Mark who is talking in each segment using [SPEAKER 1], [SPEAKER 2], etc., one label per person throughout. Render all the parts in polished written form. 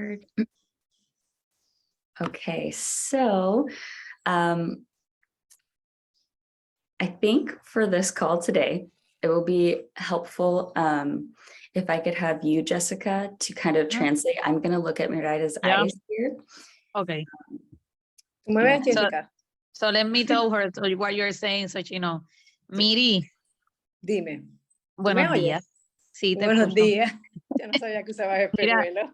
[SPEAKER 1] forward. Okay, so I think for this call today, it will be helpful if I could have you, Jessica, to kind of translate. I'm going to look at Myraida's eyes here.
[SPEAKER 2] Okay.
[SPEAKER 3] ¿Tú me ves, Jessica?
[SPEAKER 2] So let me tell her what you're saying, so you know. Miri,
[SPEAKER 3] Dime.
[SPEAKER 2] buenos días. Sí, te
[SPEAKER 3] Buenos
[SPEAKER 2] escucho.
[SPEAKER 3] días. Yo no sabía que usabas espejuelo.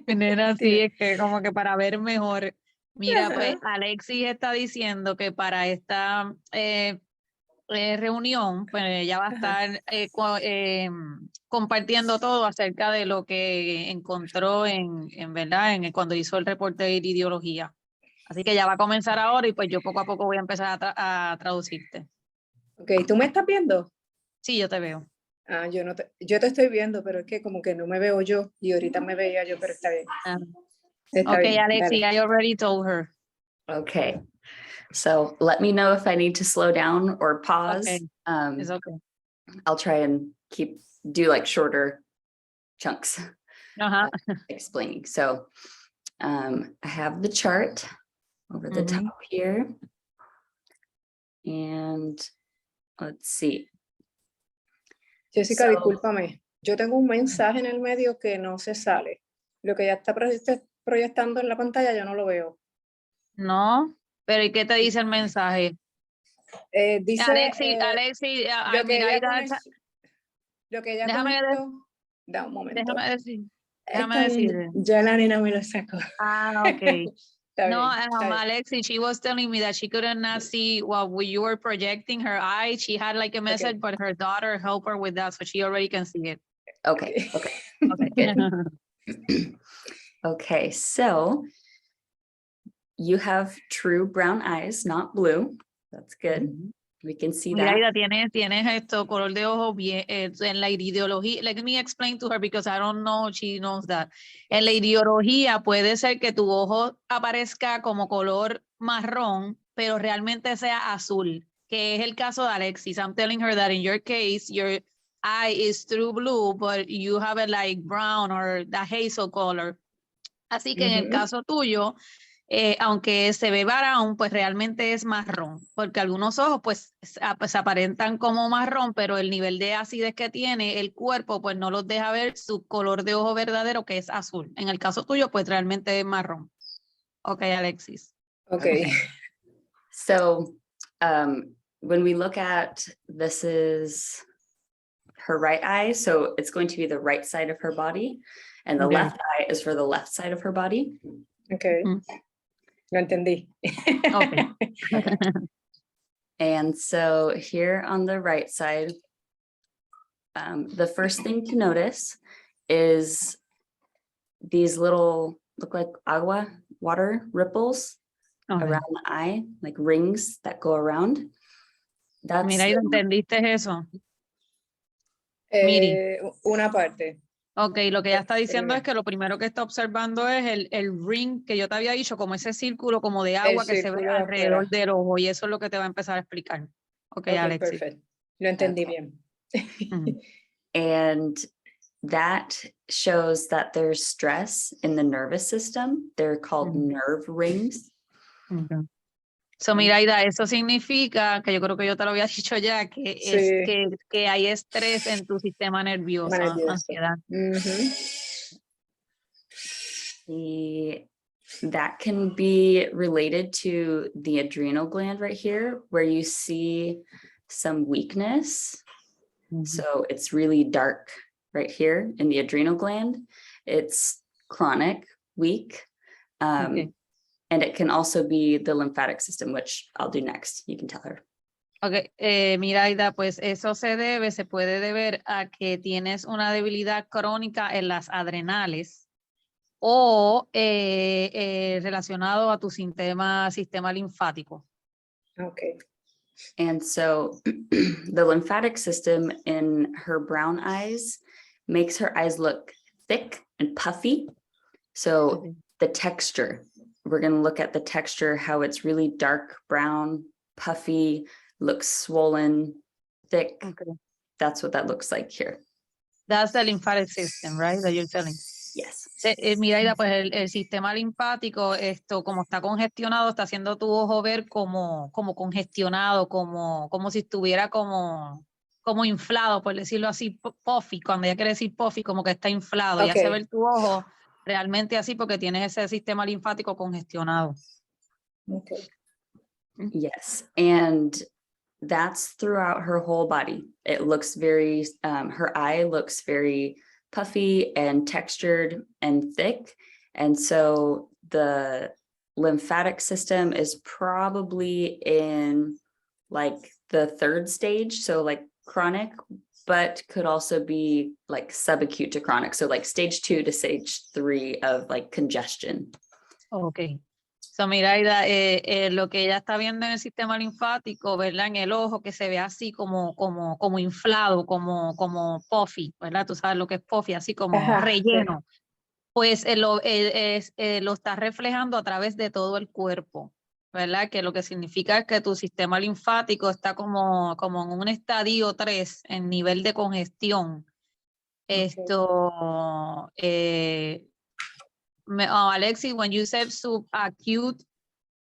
[SPEAKER 2] Nena, sí,
[SPEAKER 3] Sí.
[SPEAKER 2] es que como que para ver mejor. Mira, pues
[SPEAKER 3] Ajá.
[SPEAKER 2] Alexis está diciendo que para esta reunión, pues ella va a estar compartiendo todo acerca de lo que encontró en verdad, cuando hizo el reporte de Iridología. Así que ya va a comenzar ahora y pues yo poco a poco voy a empezar a traducirte.
[SPEAKER 3] Ok, ¿tú me estás viendo?
[SPEAKER 2] Sí, yo te veo.
[SPEAKER 3] Ah, yo te estoy viendo, pero es que como que no me veo yo y ahorita me veía yo, pero está bien.
[SPEAKER 2] Ah.
[SPEAKER 3] Está
[SPEAKER 2] Okay,
[SPEAKER 3] bien,
[SPEAKER 2] Alexis,
[SPEAKER 3] dale.
[SPEAKER 2] I already told her.
[SPEAKER 1] Okay, so let me know if I need to slow down or pause.
[SPEAKER 2] Okay, it's okay.
[SPEAKER 1] I'll try and do like shorter chunks explaining. So I have the chart over the top here. And let's see.
[SPEAKER 3] Jessica,
[SPEAKER 1] So-
[SPEAKER 3] discúlpame. Yo tengo un mensaje en el medio que no se sale. Lo que ya está proyectando en la pantalla yo no lo veo.
[SPEAKER 2] No, pero ¿y qué te dice el mensaje?
[SPEAKER 3] Dice
[SPEAKER 2] Alexis,
[SPEAKER 3] lo que ella
[SPEAKER 2] Myraida, déjame
[SPEAKER 3] conectó. Da un momento.
[SPEAKER 2] déjame decir.
[SPEAKER 3] Está bien, ya la nena me lo sacó.
[SPEAKER 2] Okay.
[SPEAKER 3] Está
[SPEAKER 2] No,
[SPEAKER 3] bien, está bien.
[SPEAKER 2] Alexis, she was telling me that she could not see what you were projecting her eye. She had like a message, but her daughter helped her with that, so she already can see it.
[SPEAKER 1] Okay, okay.
[SPEAKER 2] Okay.
[SPEAKER 1] Okay, so you have true brown eyes, not blue. That's good. We can see that.
[SPEAKER 2] Myraida, tienes esto, color de ojo bien, en la iridología. Let me explain to her because I don't know, she knows that. En la iridología puede ser que tu ojo aparezca como color marrón, pero realmente sea azul, que es el caso de Alexis. I'm telling her that in your case, your eye is true blue, but you have it like brown or the hazel color. Así que en el caso tuyo, aunque se ve brown, pues realmente es marrón, porque algunos ojos pues aparentan como marrón, pero el nivel de acidez que tiene el cuerpo pues no los deja ver su color de ojo verdadero, que es azul. En el caso tuyo pues realmente es marrón. Ok, Alexis.
[SPEAKER 3] Okay.
[SPEAKER 1] So when we look at, this is her right eye, so it's going to be the right side of her body, and the left eye is for the left side of her body.
[SPEAKER 3] Okay. Lo entendí.
[SPEAKER 2] Okay.
[SPEAKER 1] And so here on the right side, the first thing to notice is these little, look like agua, water ripples around the eye, like rings that go around. That's
[SPEAKER 2] Mira, ¿entendiste eso?
[SPEAKER 3] Una parte.
[SPEAKER 2] Ok, lo que ella está diciendo es que lo primero que está observando es el ring que yo te había dicho, como ese círculo como de agua que se ve alrededor del ojo, y eso es lo que te va a empezar a explicar. Ok, Alexis.
[SPEAKER 3] Perfecto. Lo entendí bien.
[SPEAKER 1] And that shows that there's stress in the nervous system. They're called nerve rings.
[SPEAKER 2] So, Myraida, eso significa, que yo creo que yo te lo había dicho ya, que, es que hay estrés en tu sistema nervioso, ansiedad.
[SPEAKER 1] That can be related to the adrenal gland right here, where you see some weakness. So it's really dark right here in the adrenal gland. It's chronic, weak. And it can also be the lymphatic system, which I'll do next. You can tell her.
[SPEAKER 2] Ok, Myraida, pues eso se puede deber a que tienes una debilidad crónica en las adrenales o relacionado a tu sistema linfático.
[SPEAKER 3] Okay.
[SPEAKER 1] And so the lymphatic system in her brown eyes makes her eyes look thick and puffy. So the texture, we're going to look at the texture, how it's really dark brown, puffy, looks swollen, thick.
[SPEAKER 2] Okay.
[SPEAKER 1] That's what that looks like here.
[SPEAKER 2] That's the lymphatic system, right? That you're telling.
[SPEAKER 1] Yes.
[SPEAKER 2] Myraida, pues el sistema linfático, esto como está congestionado, está haciendo tu ojo ver como congestionado, como si estuviera como inflado, por decirlo así, puffy, cuando ya quiere decir puffy, como que está inflado, y hace ver tu ojo realmente así porque tienes ese sistema linfático congestionado.
[SPEAKER 3] Okay.
[SPEAKER 1] Yes, and that's throughout her whole body. It looks very, her eye looks very puffy and textured and thick. And so the lymphatic system is probably in like the third stage, so like chronic, but could also be like subacute to chronic. So like stage 2 to stage 3 of like congestion.
[SPEAKER 2] Okay. So, Myraida, lo que ella está viendo en el sistema linfático, ¿verdad? En el ojo, que se ve así como inflado, como puffy, ¿verdad? Tú sabes lo que es puffy, así como relleno. Pues lo está reflejando a través de todo el cuerpo, ¿verdad? Que lo que significa es que tu sistema linfático está como en un estadio 3 en nivel de congestión. Esto, Alexis, when you said subacute,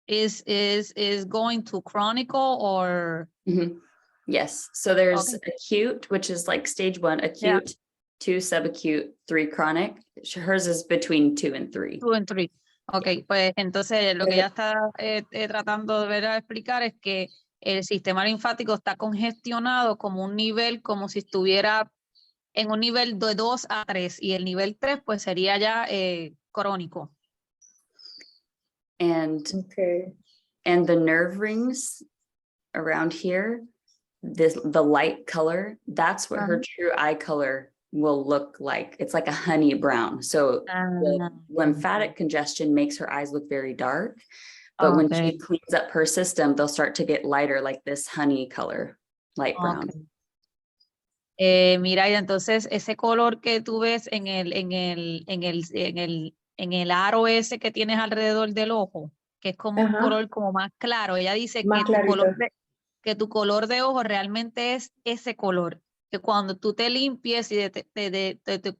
[SPEAKER 2] is going to chronical or?
[SPEAKER 1] Mm-hmm. Yes, so there's acute, which is like stage 1, acute, 2 subacute, 3 chronic. Hers is between 2 and 3.
[SPEAKER 2] 2 and 3. Ok, pues entonces lo que ella está tratando de ver a explicar es que el sistema linfático está congestionado como un nivel, como si estuviera en un nivel de 2 a 3, y el nivel 3 pues sería ya crónico.
[SPEAKER 1] And the nerve rings around here, the light color, that's what her true eye color will look like. It's like a honey brown. So the lymphatic congestion makes her eyes look very dark, but when she cleans up her system, they'll start to get lighter, like this honey color, light brown.
[SPEAKER 2] Myraida, entonces ese color que tú ves en el aro ese que tienes alrededor del ojo, que es como un color como más claro, ella dice que tu color de ojo realmente es ese color, que cuando tú te limpies y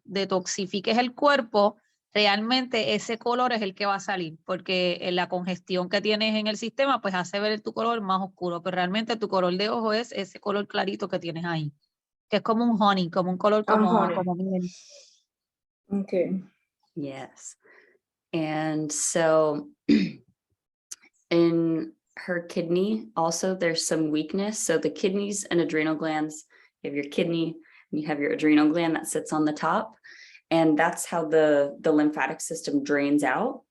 [SPEAKER 2] detoxifiques el cuerpo, realmente ese color es el que va a salir, porque la congestión que tienes en el sistema pues hace ver tu color más oscuro, pero realmente tu color de ojo es ese color clarito que tienes ahí, que es como un honey, como un color como miel.
[SPEAKER 3] Okay.
[SPEAKER 1] Yes. And so in her kidney, also there's some weakness. So the kidneys and adrenal glands, you have your kidney and you have your adrenal gland that sits on the top. And that's how the lymphatic system drains out.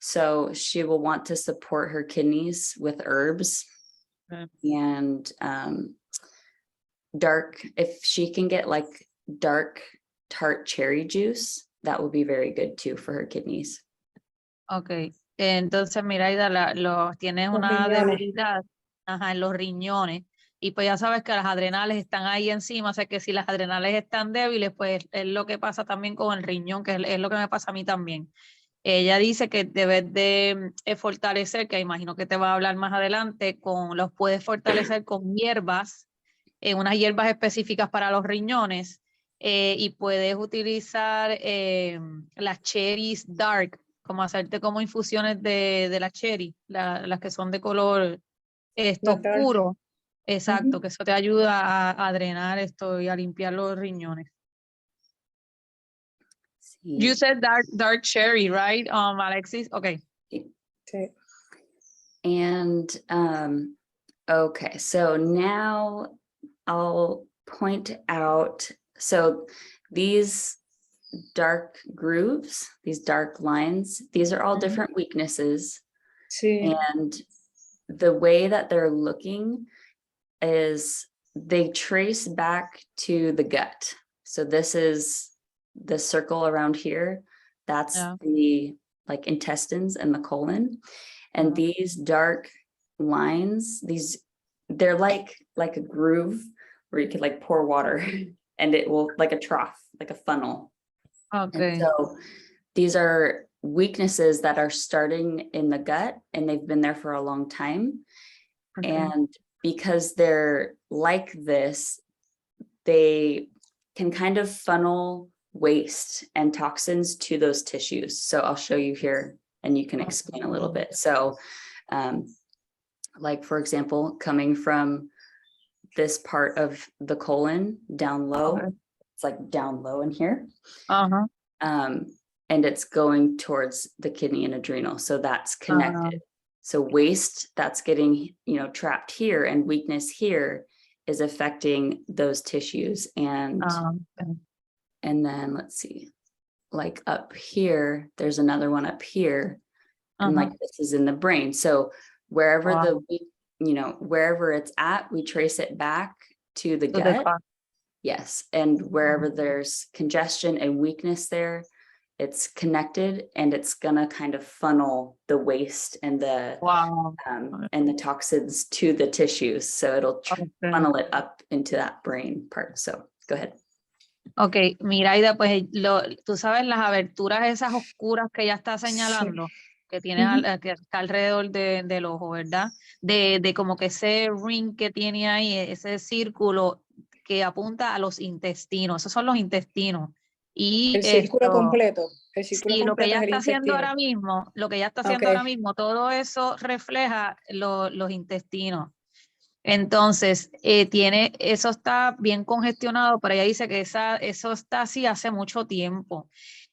[SPEAKER 1] So she will want to support her kidneys with herbs and dark, if she can get like dark tart cherry juice, that will be very good too for her kidneys.
[SPEAKER 2] Okay, entonces Myraida, tienes una debilidad en los riñones, y pues ya sabes que las adrenales están ahí encima, o sea que si las adrenales están débiles, pues es lo que pasa también con el riñón, que es lo que me pasa a mí también. Ella dice que debes de fortalecer, que imagino que te va a hablar más adelante, los puedes fortalecer con hierbas, unas hierbas específicas para los riñones, y puedes utilizar las cherries dark, como hacerte como infusiones de la cherry, las que son de color oscuro. Exacto, que eso te ayuda a drenar esto y a limpiar los riñones. Sí. You said dark cherry, right, Alexis? Okay.
[SPEAKER 1] And okay, so now I'll point out, so these dark grooves, these dark lines, these are all different weaknesses. And the way that they're looking is they trace back to the gut. So this is the circle around here. That's the like intestines and the colon. And these dark lines, they're like a groove where you could like pour water and it will, like a trough, like a funnel. Okay. And so these are weaknesses that are starting in the gut and they've been there for a long time. And because they're like this, they can kind of funnel waste and toxins to those tissues. So I'll show you here and you can explain a little bit. So like, for example, coming from this part of the colon down low, it's like down low in here. And it's going towards the kidney and adrenal. So that's connected. So waste that's getting, trapped here and weakness here is affecting those tissues. And then let's see, like up here, there's another one up here. And like this is in the brain. So wherever wherever it's at, we trace it back to the gut. Yes. And wherever there's congestion and weakness there, it's connected and it's gonna kind of funnel the waste and the toxins to the tissues. So it'll funnel it up into that brain part. So go ahead.
[SPEAKER 2] Ok, Myraida, pues tú sabes las aberturas esas oscuras que ella está señalando, que tiene que está alrededor del ojo, ¿verdad? De como que ese ring que tiene ahí, ese círculo que apunta a los intestinos. Esos son los intestinos. Y
[SPEAKER 3] el círculo completo. El círculo
[SPEAKER 2] sí,
[SPEAKER 3] completo
[SPEAKER 2] lo que ella
[SPEAKER 3] es el
[SPEAKER 2] está haciendo
[SPEAKER 3] intestino.
[SPEAKER 2] ahora mismo, todo eso refleja los intestinos. Entonces, eso está bien congestionado, pero ella dice que eso está así hace mucho tiempo.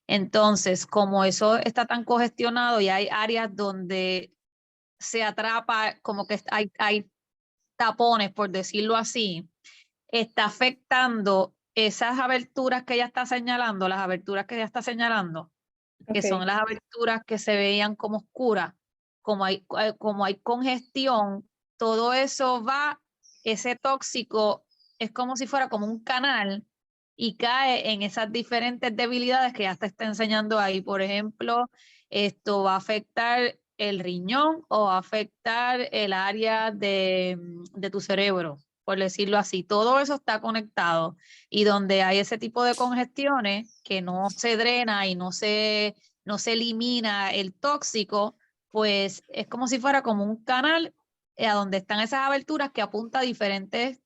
[SPEAKER 2] Entonces, como eso está tan congestionado y hay áreas donde se atrapa, como que hay tapones, por decirlo así, está afectando esas aberturas que ella está señalando, que son las aberturas que se veían como oscuras, como hay congestión, todo eso ese tóxico es como si fuera como un canal y cae en esas diferentes debilidades que ya te está enseñando ahí. Por ejemplo, esto va a afectar el riñón o va a afectar el área de tu cerebro, por decirlo así. Todo eso está conectado y donde hay ese tipo de congestiones que no se drena y no se elimina el tóxico, pues es como si fuera como un canal a donde están esas aberturas que apunta a diferentes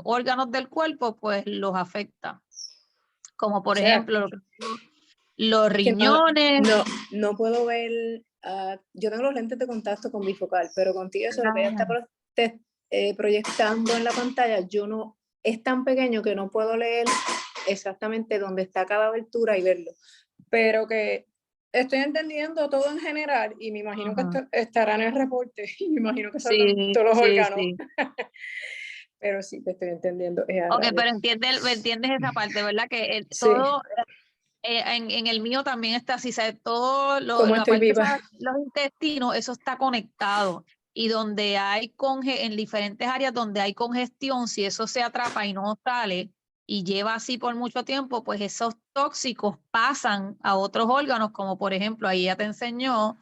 [SPEAKER 2] órganos del cuerpo, pues los afecta. Como por ejemplo los riñones.
[SPEAKER 3] No puedo ver, yo tengo los lentes de contacto con bifocal, pero contigo eso lo que ella está proyectando en la pantalla, es tan pequeño que no puedo leer exactamente dónde está cada abertura y verlo. Pero que estoy entendiendo todo en general y me imagino que esto estará en el reporte y me imagino que son todos los órganos. Sí. Pero sí, te estoy entendiendo.
[SPEAKER 2] Ok, pero entiendes esa parte, ¿verdad? Que todo, en el mío también está así, ¿sabes? Todo los intestinos, eso está conectado. Y donde hay en diferentes áreas donde hay congestión, si eso se atrapa y no sale y lleva así por mucho tiempo, pues esos tóxicos pasan a otros órganos, como por ejemplo, ahí ya te enseñó,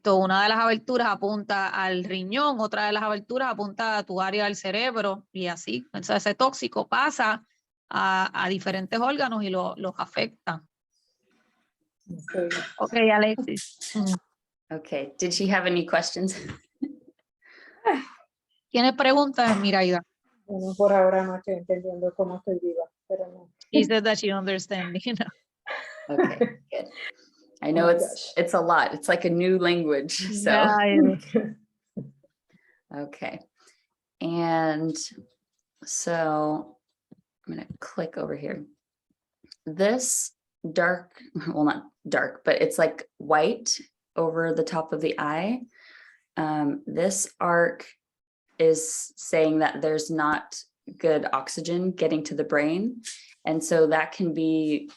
[SPEAKER 2] una de las aberturas apunta al riñón, otra de las aberturas apunta a tu área del cerebro y así. Entonces ese tóxico pasa a diferentes órganos y los afecta. Okay, Alexis.
[SPEAKER 1] Okay, did she have any questions?
[SPEAKER 2] ¿Tienes preguntas, Myraida?
[SPEAKER 3] Bueno, por ahora no estoy entendiendo cómo estoy viva, pero no.
[SPEAKER 2] She said that she understands.
[SPEAKER 1] Okay, good. I know it's a lot. It's like a new language. So okay. And so I'm going to click over here. This dark, well, not dark, but it's like white over the top of the eye. This arc is saying that there's not good oxygen getting to the brain. And so that can be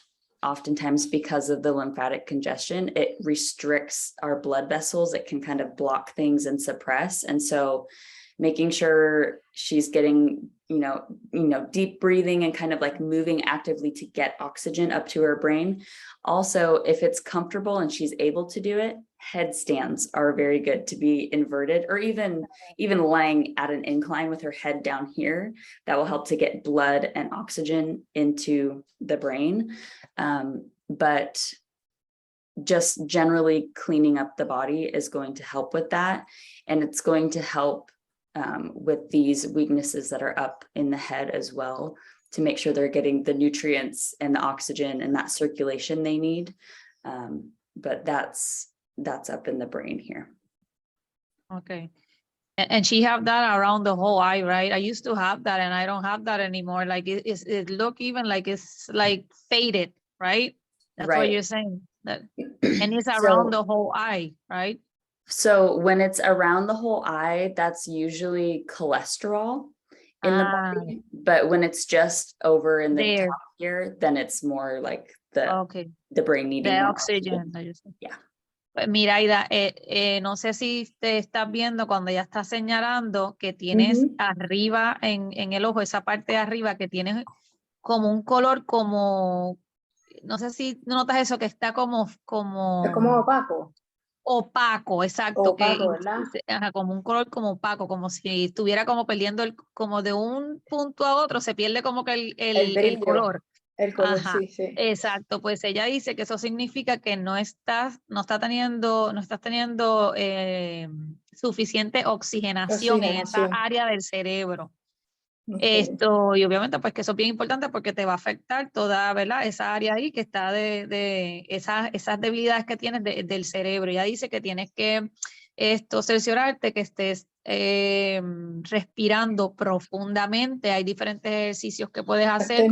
[SPEAKER 1] oftentimes because of the lymphatic congestion. It restricts our blood vessels. It can kind of block things and suppress. And so making sure she's getting, deep breathing and kind of like moving actively to get oxygen up to her brain. Also, if it's comfortable and she's able to do it, headstands are very good to be inverted, or even lying at an incline with her head down here. That will help to get blood and oxygen into the brain. But just generally cleaning up the body is going to help with that. And it's going to help with these weaknesses that are up in the head as well. to make sure they're getting the nutrients and the oxygen and that circulation they need. But that's up in the brain here.
[SPEAKER 2] Okay. And she have that around the whole eye, right? I used to have that and I don't have that anymore. Like it look even like it's like faded, right? That's what
[SPEAKER 1] Right.
[SPEAKER 2] you're saying. That, and it's around the whole eye, right?
[SPEAKER 1] So when it's around the whole eye, that's usually cholesterol in the body. But when it's just over in the top here, then it's more like the brain needing
[SPEAKER 2] the
[SPEAKER 1] more
[SPEAKER 2] oxygen.
[SPEAKER 1] Yeah.
[SPEAKER 2] Pues Myraida, no sé si te estás viendo cuando ella está señalando que tienes arriba en el ojo, esa parte de arriba que tienes como un color como, no sé si notas eso, que está como...
[SPEAKER 3] Es como opaco.
[SPEAKER 2] Opaco, exacto.
[SPEAKER 3] Opaco, ¿verdad?
[SPEAKER 2] Como un color como opaco, como si estuviera como perdiendo como de un punto a otro, se pierde como que el color.
[SPEAKER 3] El color,
[SPEAKER 2] Ajá,
[SPEAKER 3] sí.
[SPEAKER 2] Exacto, pues ella dice que eso significa que no estás teniendo suficiente oxigenación en esa área del cerebro.
[SPEAKER 3] Okay.
[SPEAKER 2] Y obviamente pues que eso es bien importante porque te va a afectar toda, ¿verdad? Esa área ahí que está de esas debilidades que tienes del cerebro. Ella dice que tienes que cerciorarte que estés respirando profundamente. Hay diferentes ejercicios que puedes hacer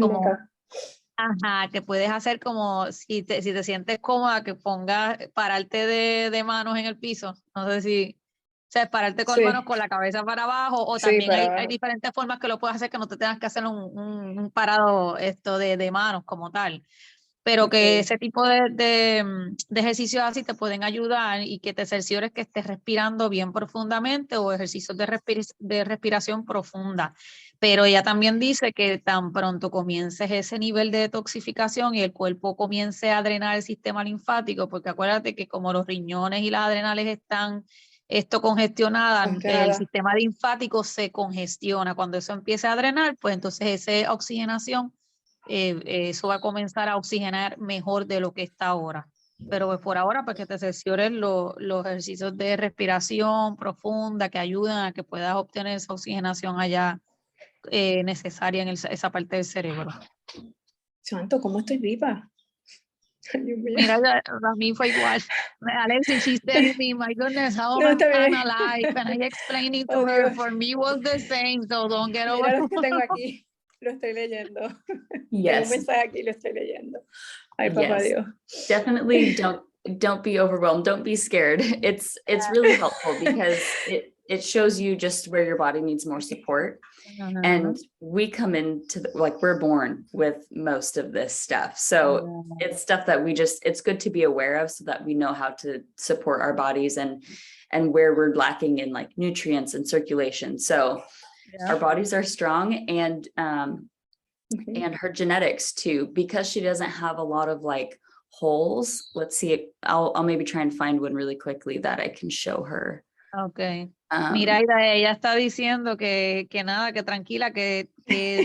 [SPEAKER 2] que puedes hacer como si te sientes cómoda, que pararte de manos en el piso. No sé si, o sea, pararte con manos con la cabeza para abajo, o también hay diferentes formas que lo puedes hacer que no te tengas que hacer un parado de manos como tal. Pero que ese tipo de ejercicios así te pueden ayudar y que te cerciores que estés respirando bien profundamente o ejercicios de respiración profunda. Pero ella también dice que tan pronto comiences ese nivel de detoxificación y el cuerpo comience a drenar el sistema linfático, porque acuérdate que como los riñones y las adrenales están congestionadas, el sistema linfático se congestiona. Cuando eso empieza a drenar, pues entonces esa oxigenación, eso va a comenzar a oxigenar mejor de lo que está ahora. Pero pues por ahora, pues que te cerciores los ejercicios de respiración profunda que ayudan a que puedas obtener esa oxigenación allá necesaria en esa parte del cerebro.
[SPEAKER 3] Santo, ¿cómo estoy viva?
[SPEAKER 2] Mira, a mí fue igual. Alexis, she's telling me, my goodness, how am I alive? And I explained it to her. For me was the same, so don't get over.
[SPEAKER 3] Mira lo que tengo aquí, lo estoy leyendo. Tengo un mensaje aquí, lo estoy leyendo. Ay, papá Dios.
[SPEAKER 1] Definitely don't be overwhelmed. Don't be scared. It's really helpful because it shows you just where your body needs more support. And we come into we're born with most of this stuff. So it's stuff that it's good to be aware of so that we know how to support our bodies and where we're lacking in like nutrients and circulation. So our bodies are strong, and her genetics too, because she doesn't have a lot of like holes. Let's see, I'll maybe try and find one really quickly that I can show her.
[SPEAKER 2] Okay. Myraida, ella está diciendo que nada, que tranquila, que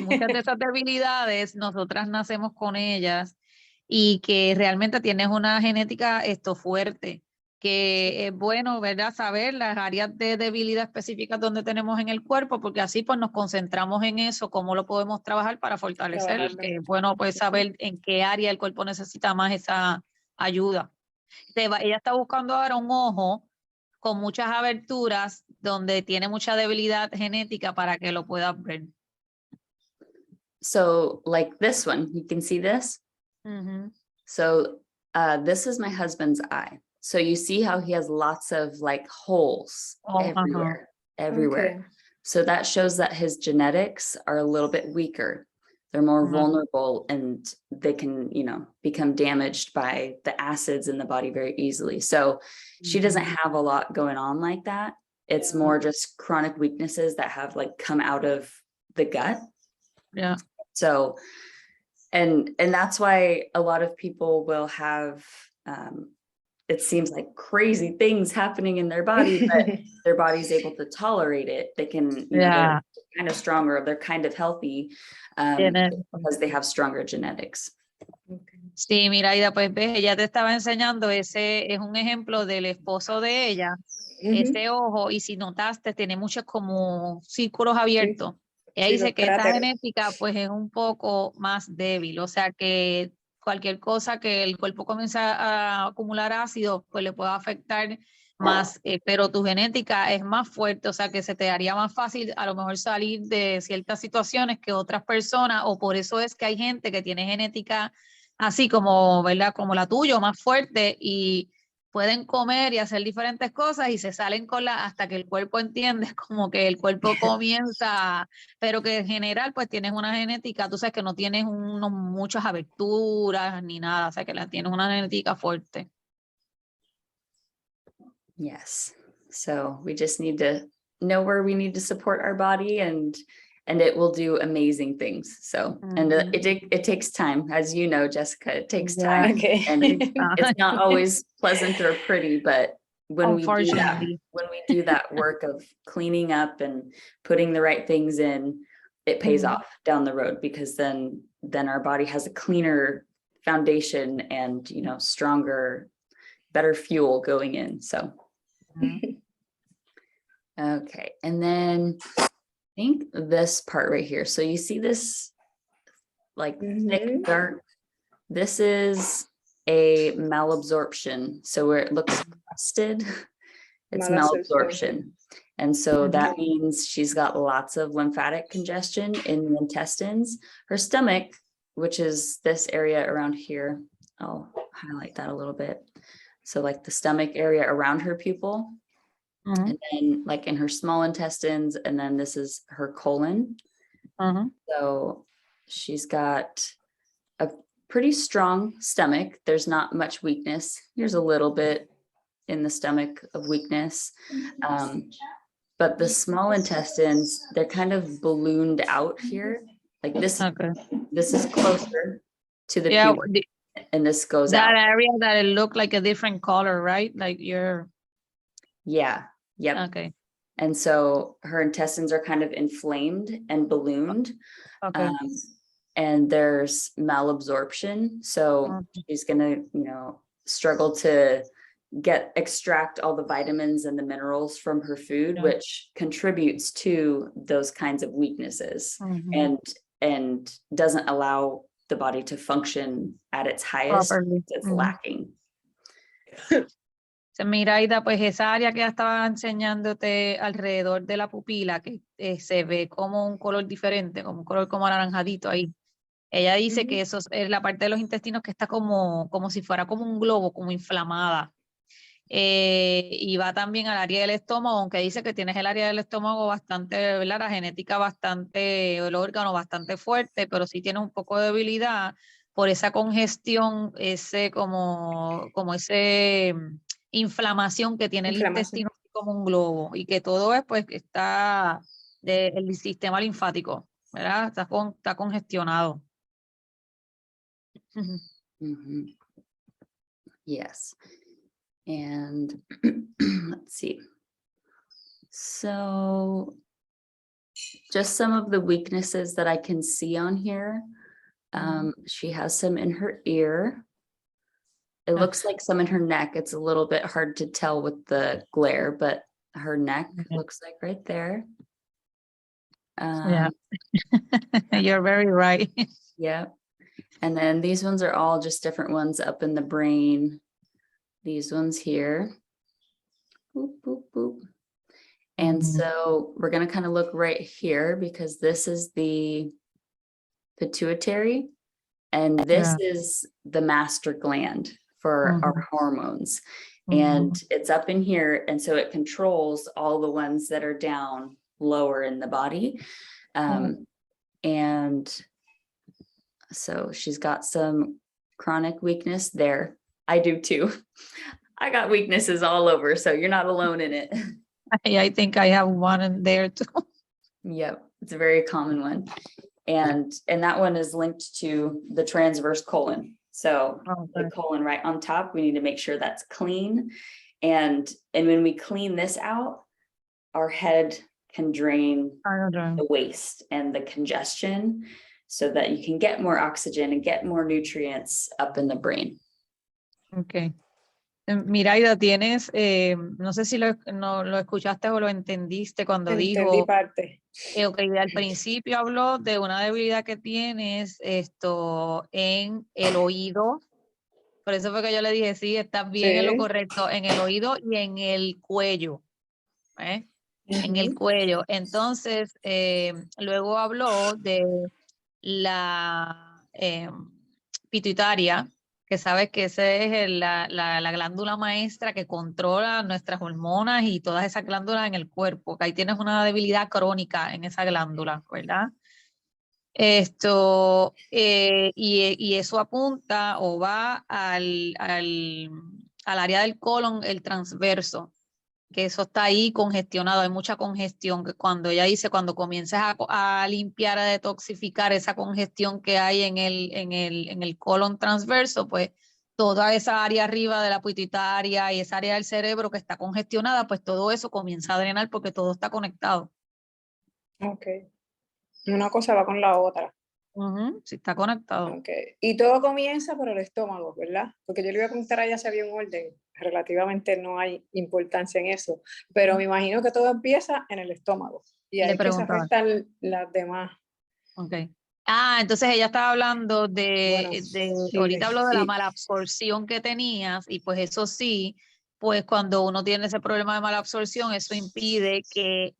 [SPEAKER 2] muchas de esas debilidades nosotras nacemos con ellas y que realmente tienes una genética fuerte, que es bueno, ¿verdad? Saber las áreas de debilidad específicas donde tenemos en el cuerpo, porque así pues nos concentramos en eso, cómo lo podemos trabajar para fortalecer. Bueno, pues saber en qué área el cuerpo necesita más esa ayuda. Ella está buscando ahora un ojo con muchas aberturas donde tiene mucha debilidad genética para que lo puedas ver.
[SPEAKER 1] So like this one, you can see this. So this is my husband's eye. So you see how he has lots of like holes everywhere. Okay. So that shows that his genetics are a little bit weaker. They're more vulnerable, and they can, become damaged by the acids in the body very easily. So she doesn't have a lot going on like that. It's more just chronic weaknesses that have like come out of the gut.
[SPEAKER 2] Yeah.
[SPEAKER 1] So, and that's why a lot of people will have, it seems like crazy things happening in their body, but their body's able to tolerate it. They can, they're kind of stronger, they're kind of healthy because they have stronger genetics.
[SPEAKER 2] Sí, Myraida, pues ves, ella te estaba enseñando, ese es un ejemplo del esposo de ella, ese ojo, y si notaste, tiene muchos como círculos abiertos. Ella
[SPEAKER 3] Sí,
[SPEAKER 2] dice
[SPEAKER 3] los
[SPEAKER 2] que esta
[SPEAKER 3] cráteres.
[SPEAKER 2] genética pues es un poco más débil, o sea que cualquier cosa que el cuerpo comienza a acumular ácido pues le puede afectar más, pero tu genética es más fuerte, o sea que se te haría más fácil a lo mejor salir de ciertas situaciones que otras personas, o por eso es que hay gente que tiene genética así como, ¿verdad? Como la tuya, más fuerte, y pueden comer y hacer diferentes cosas y se salen con la, hasta que el cuerpo entiende, como que el cuerpo comienza, pero que en general pues tienes una genética, tú sabes que no tienes muchas aberturas ni nada, o sea que tienes una genética fuerte.
[SPEAKER 1] Yes. So we just need to know where we need to support our body, and it will do amazing things. So, and it takes time, as you know, Jessica, it takes time.
[SPEAKER 3] Okay.
[SPEAKER 1] And it's not always pleasant or pretty, but when we do that work of cleaning up and putting the right things in, it pays off down the road, because then our body has a cleaner foundation and, you know, stronger, better fuel going in. So okay, and then I think this part right here. So you see this like thick, dark, this is a malabsorption. So where it looks crusted, it's malabsorption. And so that means she's got lots of lymphatic congestion in the intestines. Her stomach, which is this area around here, I'll highlight that a little bit. So like the stomach area around her pupil, and then like in her small intestines, and then this is her colon. So she's got a pretty strong stomach. There's not much weakness. Here's a little bit in the stomach of weakness. But the small intestines, they're kind of ballooned out here. Like this, this is closer to the pubic, and this goes
[SPEAKER 2] that
[SPEAKER 1] out.
[SPEAKER 2] area that it looked like a different color, right? Like your
[SPEAKER 1] Yep.
[SPEAKER 2] Okay.
[SPEAKER 1] And so her intestines are kind of inflamed and ballooned. And there's malabsorption. So she's gonna, you know, struggle to extract all the vitamins and the minerals from her food, which contributes to those kinds of weaknesses, and doesn't allow the body to function at its highest. It's lacking.
[SPEAKER 2] Myraida, pues esa área que estaba enseñándote alrededor de la pupila, que se ve como un color diferente, como un color como anaranjadito ahí. Ella dice que eso es la parte de los intestinos que está como si fuera como un globo, como inflamada. Y va también al área del estómago, aunque dice que tienes el área del estómago bastante, ¿verdad? La genética bastante, el órgano bastante fuerte, pero sí tienes un poco de debilidad por esa congestión, ese como ese inflamación que tiene el intestino como un globo, y que todo es pues que está del sistema linfático, ¿verdad? Está congestionado.
[SPEAKER 1] Yes. And let's see. So just some of the weaknesses that I can see on here. She has some in her ear. It looks like some in her neck. It's a little bit hard to tell with the glare, but her neck looks like right there.
[SPEAKER 2] You're very right.
[SPEAKER 1] Yeah. And then these ones are all just different ones up in the brain. These ones here. Boop, boop, boop. And so we're going to kind of look right here, because this is the pituitary, and this is the master gland for our hormones. And it's up in here, and so it controls all the ones that are down lower in the body. And so she's got some chronic weakness there. I do too. I got weaknesses all over, so you're not alone in it.
[SPEAKER 2] I think I have one in there too.
[SPEAKER 1] Yep, it's a very common one. And that one is linked to the transverse colon. So the colon right on top, we need to make sure that's clean. And when we clean this out, our head can drain the waste and the congestion, so that you can get more oxygen and get more nutrients up in the brain.
[SPEAKER 2] Okay. Myraida, tienes, no sé si no, lo escuchaste o lo entendiste cuando
[SPEAKER 3] Entendí
[SPEAKER 2] dijo,
[SPEAKER 3] parte.
[SPEAKER 2] ok, al principio habló de una debilidad que tienes en el oído. Por eso fue que yo le dije, sí, estás bien en lo
[SPEAKER 3] Sí.
[SPEAKER 2] correcto, en el oído y en el cuello. ¿Eh? En el
[SPEAKER 3] Ujú.
[SPEAKER 2] cuello. Entonces, luego habló de la pituitaria, que sabes que esa es la glándula maestra que controla nuestras hormonas y todas esas glándulas en el cuerpo, que ahí tienes una debilidad crónica en esa glándula, ¿verdad? Y eso apunta o va al área del colon, el transverso, que eso está ahí congestionado, hay mucha congestión, que cuando ella dice, cuando comiences a limpiar, a detoxificar esa congestión que hay en el colon transverso, pues toda esa área arriba de la pituitaria y esa área del cerebro que está congestionada, pues todo eso comienza a drenar porque todo está conectado.
[SPEAKER 3] Ok. Una cosa va con la otra.
[SPEAKER 2] Sí, está conectado.
[SPEAKER 3] Ok. Y todo comienza por el estómago, ¿verdad? Porque yo le iba a preguntar a ella si había un orden. Relativamente no hay importancia en eso. Pero me imagino que todo empieza en el estómago. Y
[SPEAKER 2] Le
[SPEAKER 3] ahí que se
[SPEAKER 2] preguntaba.
[SPEAKER 3] afectan las demás.
[SPEAKER 2] Okay. Entonces ella estaba hablando
[SPEAKER 3] Bueno,
[SPEAKER 2] ahorita habló de la
[SPEAKER 3] y
[SPEAKER 2] malabsorción que tenías, y pues eso sí, pues cuando uno tiene ese problema de malabsorción, eso impide que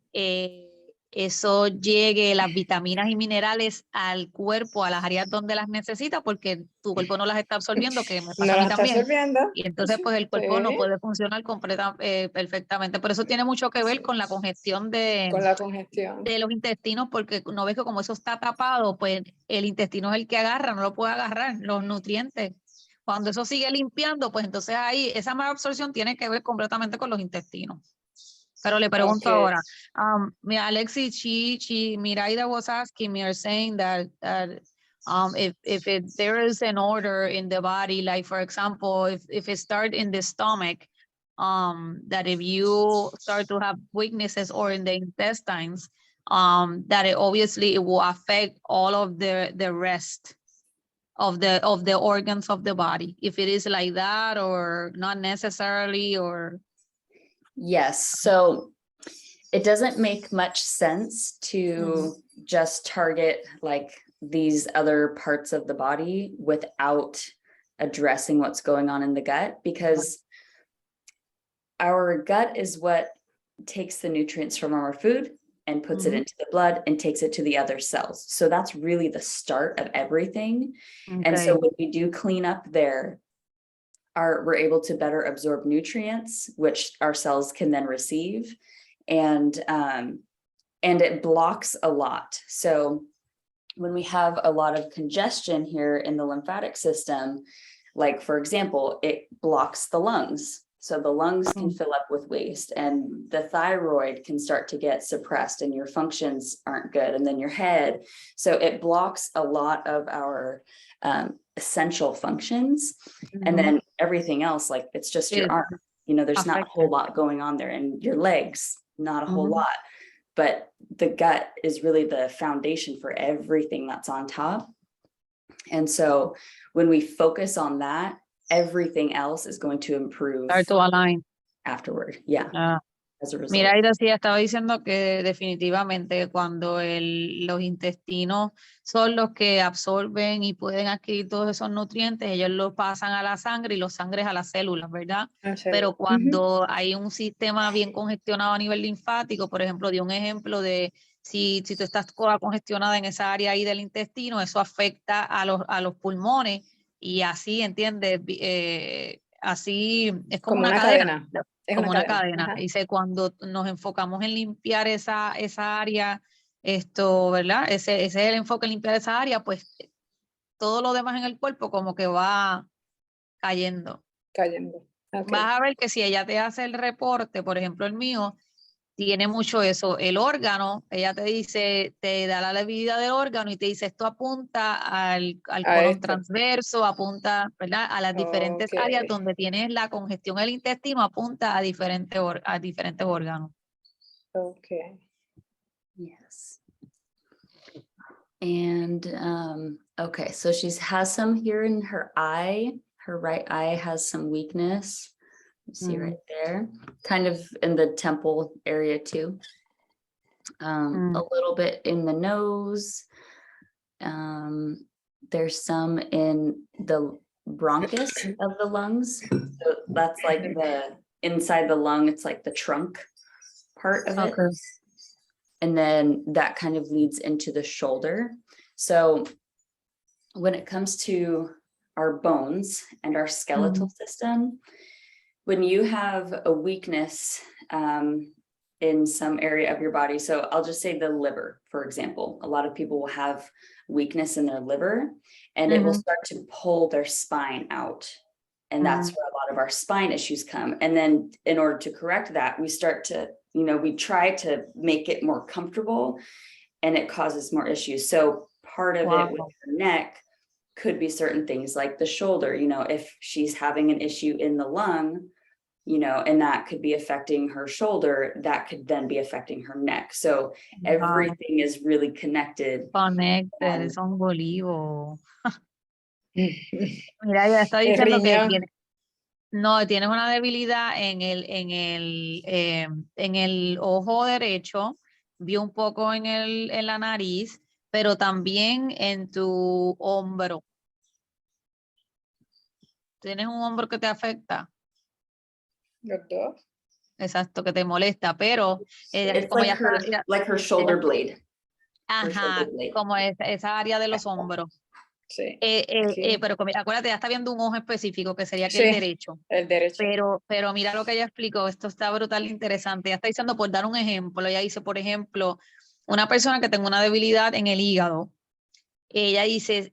[SPEAKER 2] eso llegue, las vitaminas y minerales al cuerpo, a las áreas donde las necesita, porque tu cuerpo no las está absorbiendo, que me
[SPEAKER 3] no
[SPEAKER 2] pasa a mí
[SPEAKER 3] las está
[SPEAKER 2] también.
[SPEAKER 3] absorbiendo.
[SPEAKER 2] Y entonces pues el cuerpo no
[SPEAKER 3] Sí,
[SPEAKER 2] puede funcionar perfectamente. Por eso tiene mucho que ver con la congestión
[SPEAKER 3] con la congestión.
[SPEAKER 2] de los intestinos, porque no ves que como eso está tapado, pues el intestino es el que agarra, no lo puede agarrar, los nutrientes. Cuando eso sigue limpiando, pues entonces ahí esa malabsorción tiene que ver completamente con los intestinos. Pero le pregunto
[SPEAKER 3] Okay.
[SPEAKER 2] ahora, Alexis, Myraida was asking me or saying that if there is an order in the body, like for example, if it starts in the stomach, that if you start to have weaknesses or in the intestines, that it will affect all of the rest of the organs of the body. If it is like that or not necessarily, or
[SPEAKER 1] Yes, so it doesn't make much sense to just target like these other parts of the body without addressing what's going on in the gut, because our gut is what takes the nutrients from our food and puts it into the blood and takes it to the other cells. So that's really the start of everything. And so when we do clean up there, we're able to better absorb nutrients, which our cells can then receive. And it blocks a lot. So when we have a lot of congestion here in the lymphatic system, like for example, it blocks the lungs. So the lungs can fill up with waste, and the thyroid can start to get suppressed and your functions aren't good, and then your head. So it blocks a lot of our essential functions. And then everything else, like it's just your arm, there's not a whole lot going on there, and your legs, not a whole lot. But the gut is really the foundation for everything that's on top. And so when we focus on that, everything else is going to improve
[SPEAKER 2] start to align
[SPEAKER 1] afterward. Yeah. As a result.
[SPEAKER 2] Myraida sí estaba diciendo que definitivamente cuando los intestinos son los que absorben y pueden adquirir todos esos nutrientes, ellos los pasan a la sangre y los sangres a las células, ¿verdad? Pero cuando hay un sistema bien congestionado a nivel linfático, por ejemplo, di un ejemplo de si tú estás congestionada en esa área ahí del intestino, eso afecta a los pulmones y así, ¿entiendes? Así es como una cadena.
[SPEAKER 3] Es
[SPEAKER 2] como una cadena.
[SPEAKER 3] Ajá.
[SPEAKER 2] Dice, cuando nos enfocamos en limpiar esa área, ¿verdad? Ese es el enfoque en limpiar esa área, pues todo lo demás en el cuerpo como que va cayendo.
[SPEAKER 3] Okay.
[SPEAKER 2] Vas a ver que si ella te hace el reporte, por ejemplo el mío, tiene mucho eso. El órgano, ella te dice, te da la debilidad del órgano y te dice, esto apunta al colon transverso, apunta, ¿verdad? A las diferentes áreas donde tienes la congestión del intestino, apunta a diferentes órganos.
[SPEAKER 3] Okay.
[SPEAKER 1] Yes. And okay, so she has some here in her eye. Her right eye has some weakness. You see right there, kind of in the temple area too. A little bit in the nose. There's some in the bronchus of the lungs. So that's like the inside the lung, it's like the trunk part of it. And then that kind of leads into the shoulder. So when it comes to our bones and our skeletal system, when you have a weakness in some area of your body, so I'll just say the liver, for example, a lot of people will have weakness in their liver and it will start to pull their spine out. And that's where a lot of our spine issues come. And then in order to correct that, we start to, we try to make it more comfortable and it causes more issues. So part of it with her neck could be certain things like the shoulder, if she's having an issue in the lung, and that could be affecting her shoulder, that could then be affecting her neck. So everything is really connected.
[SPEAKER 2] Connected, es un bolillo. Mira, ya está diciendo que tienes una debilidad en el ojo derecho, vi un poco en la nariz, pero también en tu hombro. ¿Tienes un hombro que te afecta?
[SPEAKER 3] Los dos.
[SPEAKER 2] Exacto, que te molesta, pero
[SPEAKER 1] It's
[SPEAKER 2] como
[SPEAKER 1] like her shoulder blade.
[SPEAKER 2] Ajá, como esa área de los hombros.
[SPEAKER 3] Sí.
[SPEAKER 2] Pero acuérdate, ya está viendo un ojo específico que sería que el derecho.
[SPEAKER 3] El derecho.
[SPEAKER 2] Pero mira lo que ella explicó, esto está brutal interesante. Ella está diciendo, por dar un ejemplo, ella dice, por ejemplo, una persona que tenga una debilidad en el hígado, ella dice,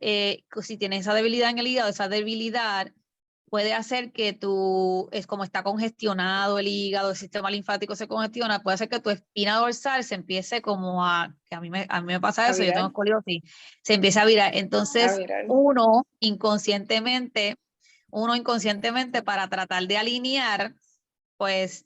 [SPEAKER 2] si tiene esa debilidad en el hígado, esa debilidad puede hacer que es como está congestionado el hígado, el sistema linfático se congestiona, puede hacer que tu espina dorsal se empiece como que a mí me pasa eso, yo tengo escoliosis, se empieza a virar. Entonces, uno inconscientemente para tratar de alinear, pues,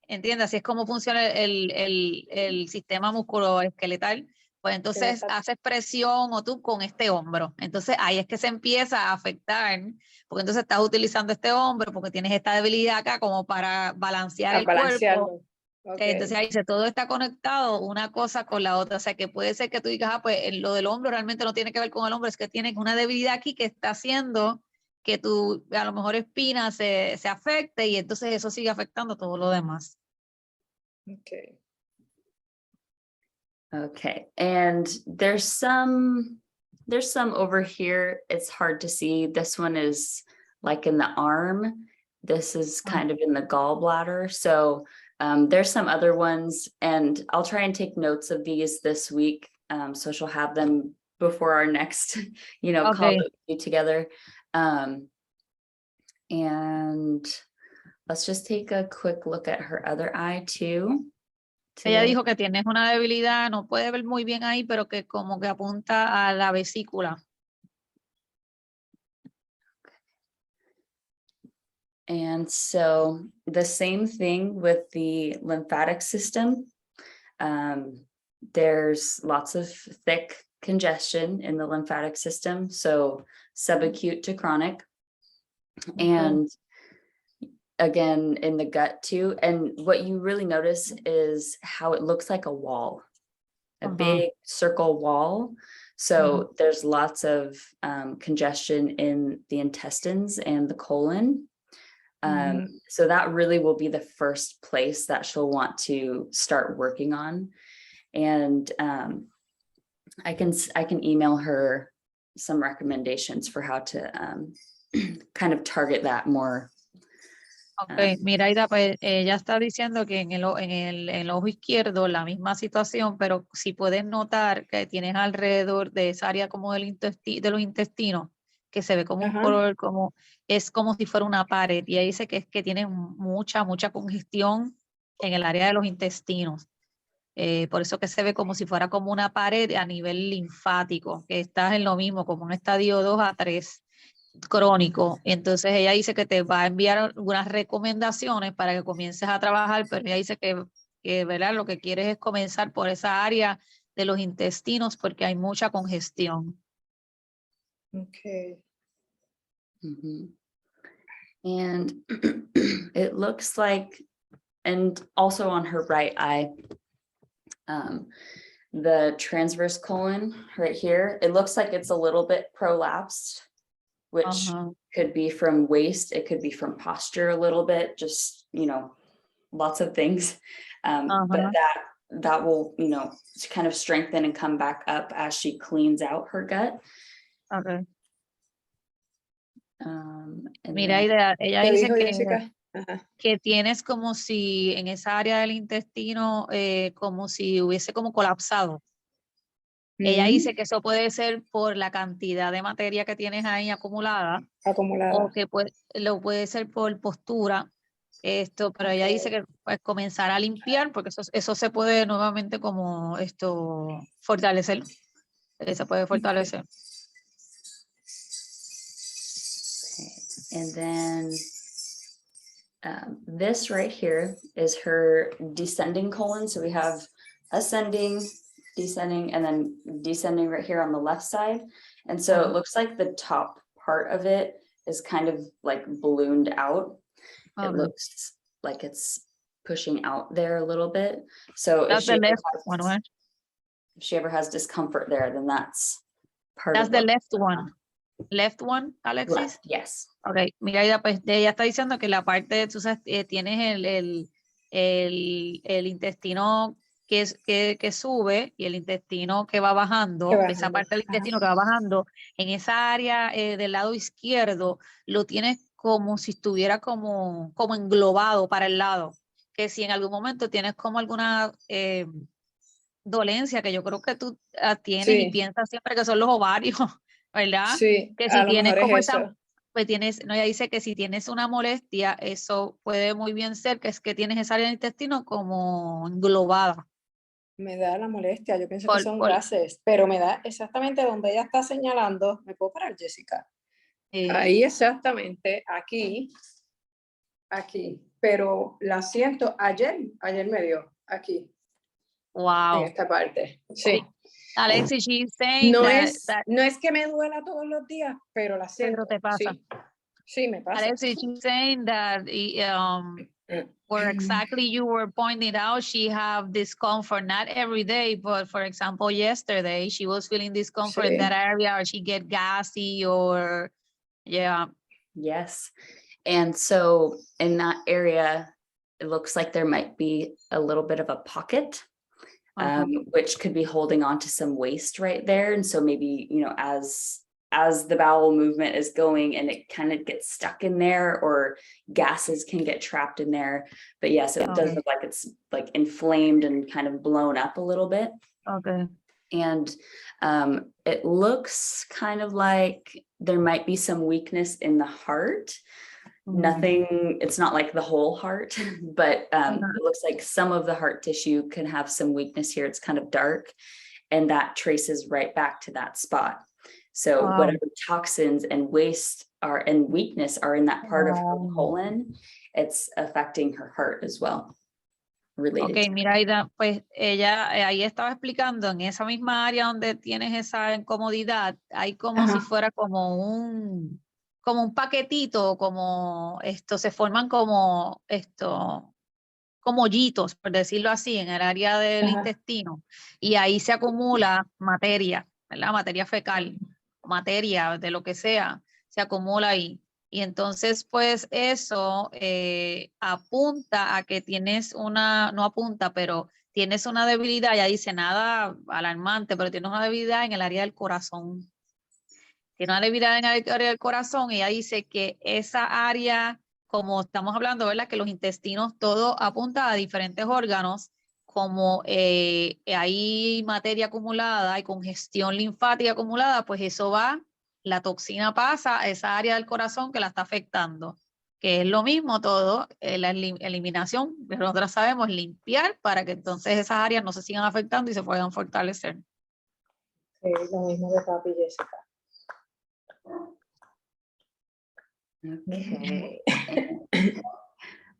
[SPEAKER 2] entiende, así es como funciona el sistema musculoesqueletal. Pues entonces haces presión o tú con este hombro. Entonces ahí es que se empieza a afectar, porque entonces estás utilizando este hombro porque tienes esta debilidad acá como para balancear el cuerpo. Entonces ahí todo está conectado una cosa con la otra. O sea que puede ser que tú digas, pues lo del hombro realmente no tiene que ver con el hombro, es que tienes una debilidad aquí que está haciendo que tu, a lo mejor espina se afecte y entonces eso sigue afectando todo lo demás.
[SPEAKER 1] Okay, and there's some over here. It's hard to see. This one is like in the arm. This is kind of in the gallbladder. So there's some other ones, and I'll try and take notes of these this week. So she'll have them before our next, call that we do together. And let's just take a quick look at her other eye too.
[SPEAKER 2] Ella dijo que tienes una debilidad, no puede ver muy bien ahí, pero que como que apunta a la vesícula.
[SPEAKER 1] And so the same thing with the lymphatic system. There's lots of thick congestion in the lymphatic system, so subacute to chronic. And again, in the gut too. And what you really notice is how it looks like a wall, a big circle wall. So there's lots of congestion in the intestines and the colon. So that really will be the first place that she'll want to start working on. And I can email her some recommendations for how to kind of target that more.
[SPEAKER 2] Ok, Myraida, pues ella está diciendo que en el ojo izquierdo la misma situación, pero si puedes notar que tienes alrededor de esa área como de los intestinos, que se ve como un color, es como si fuera una pared, y ella dice que es que tiene mucha congestión en el área de los intestinos. Por eso que se ve como si fuera como una pared a nivel linfático, que estás en lo mismo, como un estadio 2 a 3 crónico. Entonces ella dice que te va a enviar algunas recomendaciones para que comiences a trabajar, pero ella dice que ¿verdad? Lo que quieres es comenzar por esa área de los intestinos porque hay mucha congestión.
[SPEAKER 3] Okay.
[SPEAKER 1] And it looks like, and also on her right eye, the transverse colon right here, it looks like it's a little bit prolapsed, which could be from waist, it could be from posture a little bit, just, you know, lots of things. But that will, you know, kind of strengthen and come back up as she cleans out her gut.
[SPEAKER 2] Okay.
[SPEAKER 1] And
[SPEAKER 2] Mira,
[SPEAKER 1] then-
[SPEAKER 2] ella
[SPEAKER 3] ¿Qué
[SPEAKER 2] dice
[SPEAKER 3] dijo
[SPEAKER 2] que,
[SPEAKER 3] Jessica? Ajá.
[SPEAKER 2] que tienes como si en esa área del intestino, como si hubiese como colapsado. Ella dice que eso puede ser por la cantidad de materia que tienes ahí acumulada,
[SPEAKER 3] Acumulada.
[SPEAKER 2] o que lo puede ser por postura. Pero ella dice que pues comenzar a limpiar, porque eso se puede nuevamente como fortalecer. Se puede fortalecer.
[SPEAKER 1] Okay. And then this right here is her descending colon. So we have ascending, descending, and then descending right here on the left side. And so it looks like the top part of it is kind of like ballooned out. It looks like it's pushing out there a little bit. So if she ever has discomfort there, then that's part
[SPEAKER 2] That's
[SPEAKER 1] of
[SPEAKER 2] the left one. Left one, Alexis?
[SPEAKER 1] Left, yes.
[SPEAKER 2] Ok, mira, pues ella está diciendo que la parte, tú sabes, tienes el intestino que sube y el intestino que va bajando, esa parte del intestino que va bajando, en esa área del lado izquierdo, lo tienes como si estuviera como englobado para el lado, que si en algún momento tienes como alguna dolencia, que yo creo que tú tienes y piensas siempre que son los ovarios, ¿verdad?
[SPEAKER 3] Sí,
[SPEAKER 2] que
[SPEAKER 3] a
[SPEAKER 2] si
[SPEAKER 3] lo
[SPEAKER 2] tienes
[SPEAKER 3] mejor
[SPEAKER 2] como
[SPEAKER 3] es eso.
[SPEAKER 2] pues tienes, no, ella dice que si tienes una molestia, eso puede muy bien ser que es que tienes esa área del intestino como englobada.
[SPEAKER 3] Me da la molestia, yo pienso que son gases, pero me da exactamente donde ella está señalando. ¿Me puedo parar, Jessica? Ahí exactamente, aquí, pero la siento, ayer me dio, aquí.
[SPEAKER 2] Wow.
[SPEAKER 3] En esta parte, sí.
[SPEAKER 2] Alexis, she's saying
[SPEAKER 3] no es que me duela todos los días, pero la siento.
[SPEAKER 2] Pero te pasa.
[SPEAKER 3] Sí, me pasa.
[SPEAKER 2] Alexis, she's saying that where exactly you were pointing out, she have discomfort, not every day, but for example, yesterday, she was feeling discomfort in that area, or she get gassy, or
[SPEAKER 1] Yes. And so in that area, it looks like there might be a little bit of a pocket, which could be holding on to some waste right there. And so maybe, you know, as the bowel movement is going and it kind of gets stuck in there, or gases can get trapped in there. But yes, it does look like it's like inflamed and kind of blown up a little bit.
[SPEAKER 2] Okay.
[SPEAKER 1] And it looks kind of like there might be some weakness in the heart. Nothing, it's not like the whole heart, but it looks like some of the heart tissue can have some weakness here. It's kind of dark, and that traces right back to that spot. So whatever toxins and waste are and weakness are in that part of her colon, it's affecting her heart as well.
[SPEAKER 2] Ok, Myraida, pues ella ahí estaba explicando en esa misma área donde tienes esa incomodidad, hay como si fuera como un paquetito, como se forman como hoyitos, por decirlo así, en el área del intestino, y ahí se acumula materia, ¿verdad? Materia fecal, materia de lo que sea, se acumula ahí. Y entonces, pues eso apunta a que tienes no apunta, pero tienes una debilidad, ya dice nada alarmante, pero tienes una debilidad en el área del corazón. Tiene una debilidad en el área del corazón, y ella dice que esa área, como estamos hablando, ¿verdad? Que los intestinos, todo apunta a diferentes órganos, como hay materia acumulada, hay congestión linfática acumulada, pues eso la toxina pasa a esa área del corazón que la está afectando, que es lo mismo todo, la eliminación, pero nosotros sabemos limpiar para que entonces esas áreas no se sigan afectando y se puedan fortalecer.
[SPEAKER 3] Sí, lo mismo de papi, Jessica.
[SPEAKER 1] Okay.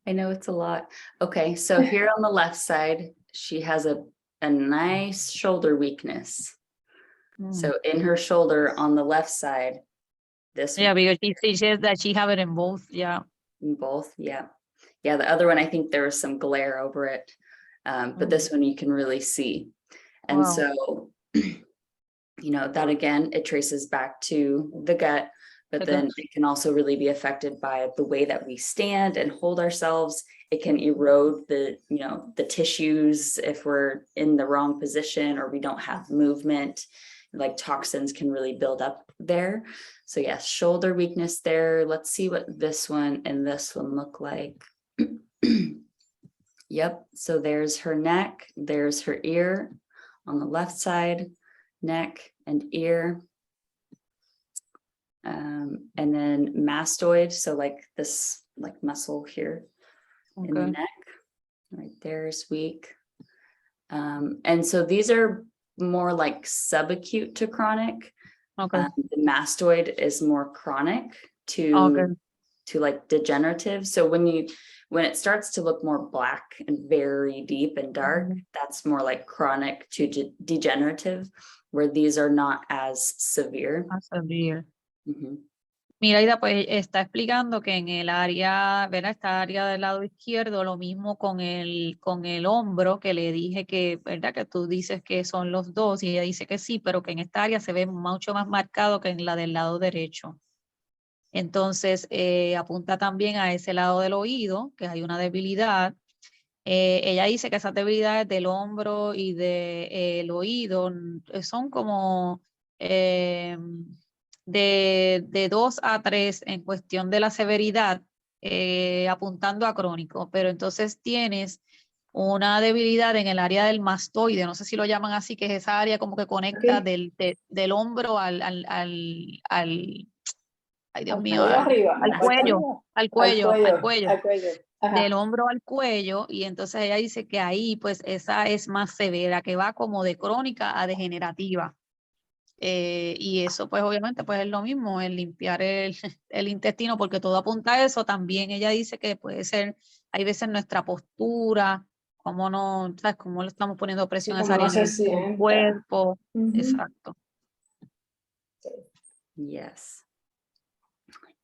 [SPEAKER 1] I know it's a lot. Okay, so here on the left side, she has a nice shoulder weakness. So in her shoulder on the left side, this
[SPEAKER 2] because she says that she have it in both,
[SPEAKER 1] In both, yeah. Yeah, the other one, I think there was some glare over it. But this one you can really see. And
[SPEAKER 2] Wow.
[SPEAKER 1] so, you know, that again, it traces back to the gut, but
[SPEAKER 2] The
[SPEAKER 1] then
[SPEAKER 2] gut.
[SPEAKER 1] it can also really be affected by the way that we stand and hold ourselves. It can erode the, you know, the tissues if we're in the wrong position or we don't have movement, like toxins can really build up there. So yes, shoulder weakness there. Let's see what this one and this one look like. Yep, so there's her neck, there's her ear on the left side, neck and ear. And then mastoid, so like this like muscle here in the
[SPEAKER 2] Okay.
[SPEAKER 1] neck, right there is weak. And so these are more like subacute to chronic.
[SPEAKER 2] Okay.
[SPEAKER 1] The mastoid is more chronic
[SPEAKER 2] Okay.
[SPEAKER 1] to like degenerative. So when it starts to look more black and very deep and dark, that's more like chronic to degenerative, where these are not as severe.
[SPEAKER 2] A severe.
[SPEAKER 1] Mm-hmm.
[SPEAKER 2] Myraida, pues está explicando que en el área, ¿verdad? Esta área del lado izquierdo, lo mismo con el hombro, que le dije que, ¿verdad? Que tú dices que son los dos, y ella dice que sí, pero que en esta área se ve mucho más marcado que en la del lado derecho. Entonces, apunta también a ese lado del oído, que hay una debilidad. Ella dice que esas debilidades del hombro y del oído son como de 2 a 3 en cuestión de la severidad, apuntando a crónico, pero entonces tienes una debilidad en el área del mastoide, no sé si lo llaman así, que es esa área como que conecta del hombro ay Dios mío, al cuello, al cuello.
[SPEAKER 3] Ajá.
[SPEAKER 2] Del hombro al cuello, y entonces ella dice que ahí pues esa es más severa, que va como de crónica a degenerativa. Y eso pues obviamente pues es lo mismo, el limpiar el intestino, porque todo apunta a eso. También ella dice que puede ser, hay veces nuestra postura, cómo no, ¿sabes? Cómo le estamos poniendo presión a esa área del cuerpo. Exacto.
[SPEAKER 1] Yes.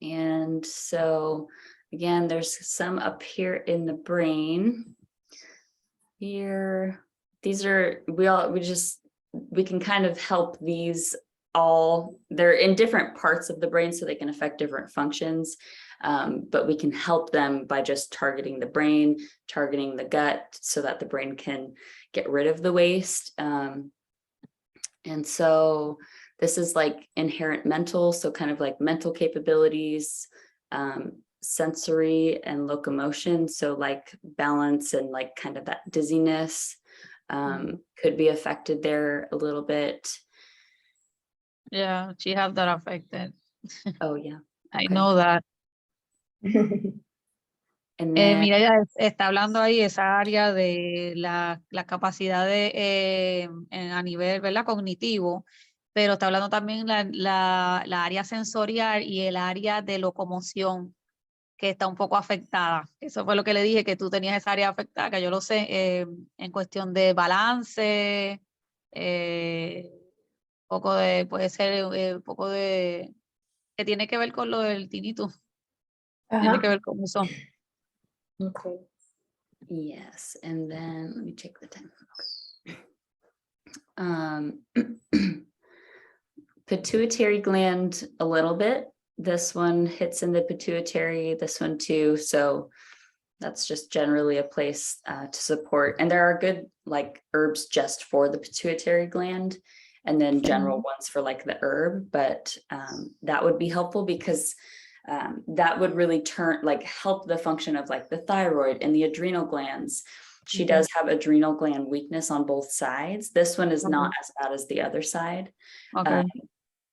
[SPEAKER 1] And so again, there's some up here in the brain. Here, these are, we can kind of help these all, they're in different parts of the brain, so they can affect different functions. But we can help them by just targeting the brain, targeting the gut, so that the brain can get rid of the waste. And so this is like inherent mental, so kind of like mental capabilities, sensory and locomotion, so like balance and like kind of that dizziness could be affected there a little bit.
[SPEAKER 2] Yeah, she have that affected.
[SPEAKER 1] Oh yeah,
[SPEAKER 2] I
[SPEAKER 1] okay.
[SPEAKER 2] know that.
[SPEAKER 1] And then,
[SPEAKER 2] Mira, ella está hablando ahí esa área de la capacidad de, a nivel, ¿verdad? Cognitivo, pero está hablando también la área sensorial y el área de locomoción, que está un poco afectada. Eso fue lo que le dije, que tú tenías esa área afectada, que yo lo sé, en cuestión de balance, poco de, puede ser poco de, que tiene que ver con lo del tinnitus. Tiene que ver con eso.
[SPEAKER 3] Okay.
[SPEAKER 1] yes, and then let me check the time. Pituitary gland a little bit. This one hits in the pituitary, this one too. So that's just generally a place to support. And there are good like herbs just for the pituitary gland, and then general ones for like the herb. But that would be helpful, because that would really help the function of like the thyroid and the adrenal glands. She does have adrenal gland weakness on both sides. This one is not as bad as the other side.
[SPEAKER 2] Okay.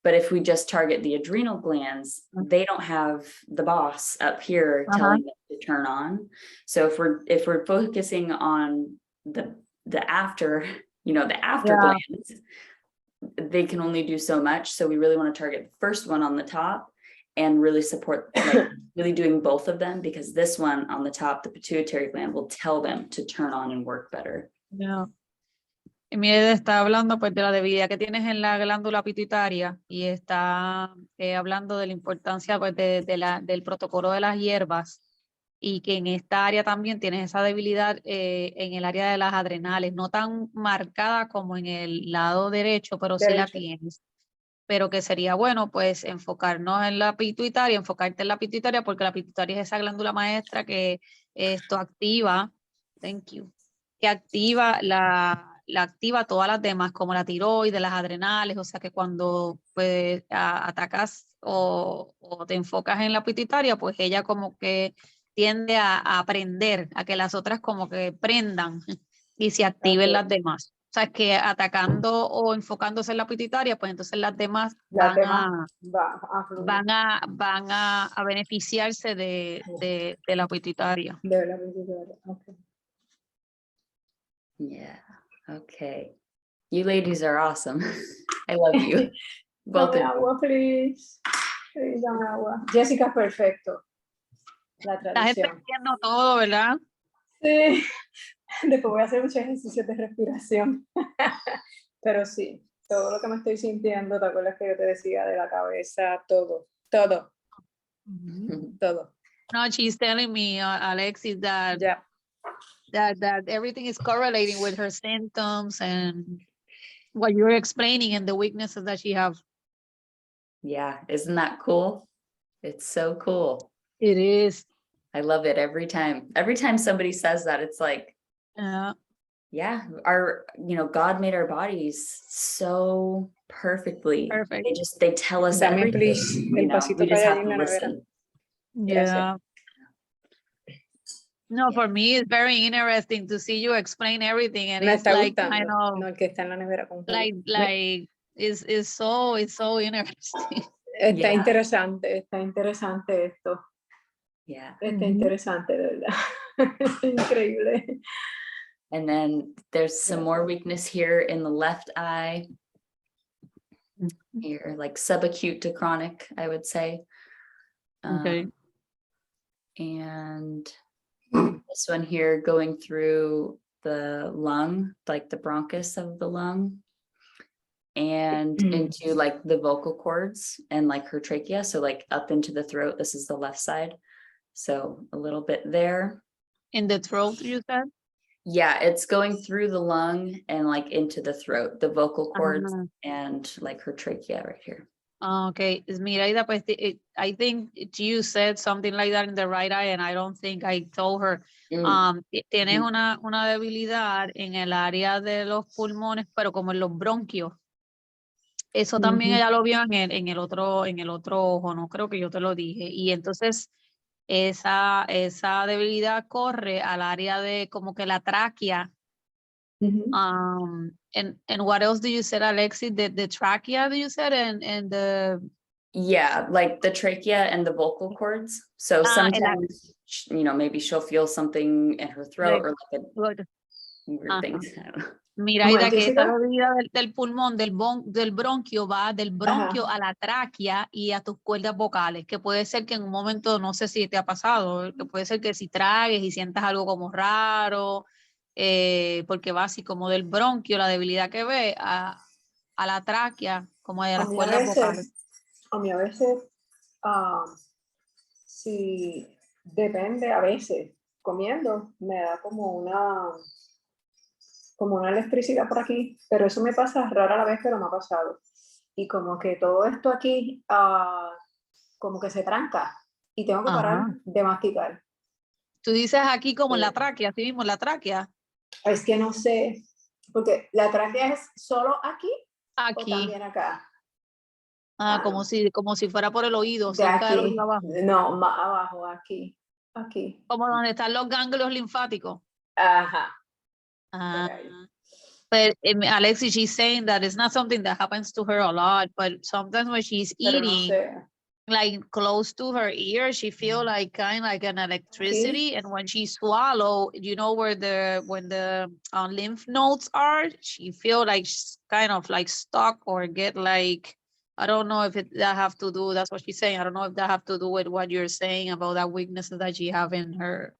[SPEAKER 1] But if we just target the adrenal glands, they don't have the boss up here telling them to turn on. So if we're focusing on the after, the after glands, they can only do so much. So we really want to target the first one on the top and really support, like, really doing both of them, because this one on the top, the pituitary gland, will tell them to turn on and work better.
[SPEAKER 2] Yeah. Y Myraida está hablando pues de la debilidad que tienes en la glándula pituitaria, y está hablando de la importancia pues del protocolo de las hierbas, y que en esta área también tienes esa debilidad en el área de las adrenales, no tan marcada como en el lado derecho, pero sí la tienes. Pero que sería bueno pues enfocarnos en la pituitaria, enfocarte en la pituitaria, porque la pituitaria es esa glándula maestra que esto activa, thank you, que activa la activa todas las demás, como la tiroides, las adrenales, o sea que cuando pues atacas o te enfocas en la pituitaria, pues ella como que tiende a aprender, a que las otras como que prendan y se activen las demás. O sea, que atacando o enfocándose en la pituitaria, pues entonces las demás van a beneficiarse de la pituitaria.
[SPEAKER 3] De la pituitaria, okay.
[SPEAKER 1] Yeah, okay. You ladies are awesome. I love you.
[SPEAKER 3] Dame agua, please. Please, dame agua. Jessica, perfecto. La
[SPEAKER 2] Estás
[SPEAKER 3] traducción.
[SPEAKER 2] entendiendo todo, ¿verdad?
[SPEAKER 3] Sí. Después voy a hacer muchos ejercicios de respiración. Pero sí, todo lo que me estoy sintiendo, ¿te acuerdas que yo te decía de la cabeza? Todo.
[SPEAKER 2] No, she's telling me, Alexis, that,
[SPEAKER 3] Yeah.
[SPEAKER 2] that everything is correlating with her symptoms and what you're explaining and the weaknesses that she have.
[SPEAKER 1] Yeah, isn't that cool? It's so cool.
[SPEAKER 2] It is.
[SPEAKER 1] I love it every time. Every time somebody says that, it's like, yeah, God made our bodies so perfectly.
[SPEAKER 2] Perfect.
[SPEAKER 1] They tell us
[SPEAKER 3] Dame,
[SPEAKER 1] everything.
[SPEAKER 3] please, el pasito
[SPEAKER 1] We just
[SPEAKER 3] para
[SPEAKER 1] have
[SPEAKER 3] allá en
[SPEAKER 1] to
[SPEAKER 3] la nevera.
[SPEAKER 1] listen.
[SPEAKER 2] Yeah. No, for me, it's very interesting to see you explain everything, and
[SPEAKER 3] Me
[SPEAKER 2] it's
[SPEAKER 3] está
[SPEAKER 2] like
[SPEAKER 3] gustando.
[SPEAKER 2] kind of
[SPEAKER 3] No, el que está en la nevera con
[SPEAKER 2] like it's so interesting.
[SPEAKER 3] Está interesante esto.
[SPEAKER 1] Yeah.
[SPEAKER 3] Está interesante, de verdad. Increíble.
[SPEAKER 1] And then there's some more weakness here in the left eye. Here, like subacute to chronic, I would say.
[SPEAKER 2] Okay.
[SPEAKER 1] And this one here going through the lung, like the bronchus of the lung, and into like the vocal cords and like her trachea. So like up into the throat. This is the left side. So a little bit there.
[SPEAKER 2] In the throat, you said?
[SPEAKER 1] Yeah, it's going through the lung and like into the throat, the vocal cords and like her trachea right here.
[SPEAKER 2] Okay, Myraida, pues I think you said something like that in the right eye, and I don't think I told her. Tienes una debilidad en el área de los pulmones, pero como en los bronquios. Eso también ella lo vio en el otro ojo, no creo que yo te lo dije. Y entonces esa debilidad corre al área de como que la tráquea. And what else do you said, Alexis? The trachea, do you said, and the
[SPEAKER 1] like the trachea and the vocal cords. So sometimes maybe she'll feel something in her throat or like a weird things.
[SPEAKER 2] Myraida, que esta debilidad del pulmón, del bronquio, va del bronquio a la tráquea y a tus cuerdas vocales, que puede ser que en un momento, no sé si te ha pasado, que puede ser que si tragues y sientas algo como raro, porque va así como del bronquio, la debilidad que ve a la tráquea, como de las cuerdas vocales.
[SPEAKER 3] A mí a veces, sí, depende, a veces, comiendo, me da como una electricidad por aquí, pero eso me pasa rara la vez, pero me ha pasado. Y como que todo esto aquí, como que se tranca y tengo que parar de masticar.
[SPEAKER 2] Tú dices aquí como en la tráquea, así mismo en la tráquea.
[SPEAKER 3] Es que no sé, porque la tráquea es solo aquí o también acá.
[SPEAKER 2] Como si fuera por el oído,
[SPEAKER 3] de
[SPEAKER 2] cerca
[SPEAKER 3] aquí,
[SPEAKER 2] del oído abajo.
[SPEAKER 3] No, más abajo, aquí.
[SPEAKER 2] Como donde están los ganglios linfáticos.
[SPEAKER 3] Ajá.
[SPEAKER 2] But Alexis, she's saying that it's not something that happens to her a lot, but sometimes when she's eating, like close to her ear, she feel like kind of like an electricity. And when she swallow, where when the lymph nodes are, she feel like she's kind of like stuck or get like, I don't know if that have to do, that's what she's saying. I don't know if that have to do with what you're saying about that weakness that she have in her.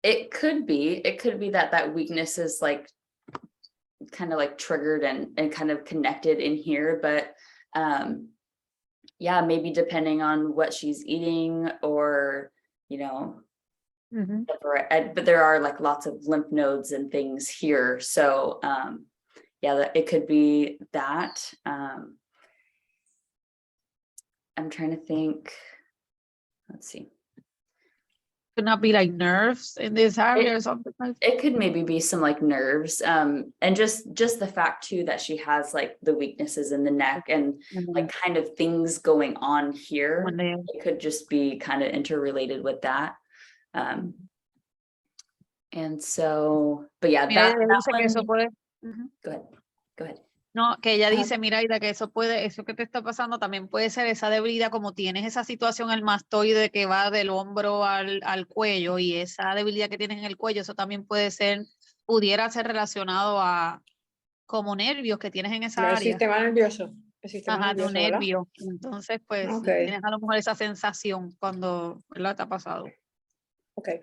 [SPEAKER 1] It could be that weakness is like kind of like triggered and kind of connected in here, but yeah, maybe depending on what she's eating or, you know, but there are like lots of lymph nodes and things here. So yeah, it could be that. I'm trying to think. Let's see.
[SPEAKER 2] Could not be like nerves in this area or something like that.
[SPEAKER 1] It could maybe be some like nerves, and just the fact too that she has like the weaknesses in the neck and like kind of things going on here. It could just be kind of interrelated with that. And so, but yeah,
[SPEAKER 2] Mira,
[SPEAKER 1] that
[SPEAKER 2] ella dice que eso
[SPEAKER 1] one,
[SPEAKER 2] puede,
[SPEAKER 1] go ahead.
[SPEAKER 2] no, que ella dice, Myraida, que eso que te está pasando también puede ser esa debilidad, como tienes esa situación, el mastoide que va del hombro al cuello, y esa debilidad que tienes en el cuello, eso también pudiera ser relacionado a como nervios que tienes en esa
[SPEAKER 3] El
[SPEAKER 2] área.
[SPEAKER 3] sistema nervioso. El sistema
[SPEAKER 2] Ajá, tu
[SPEAKER 3] nervioso, ¿verdad?
[SPEAKER 2] nervio. Entonces, pues,
[SPEAKER 3] Okay.
[SPEAKER 2] tienes a lo mejor esa sensación cuando, ¿verdad? Te ha pasado.
[SPEAKER 3] Okay.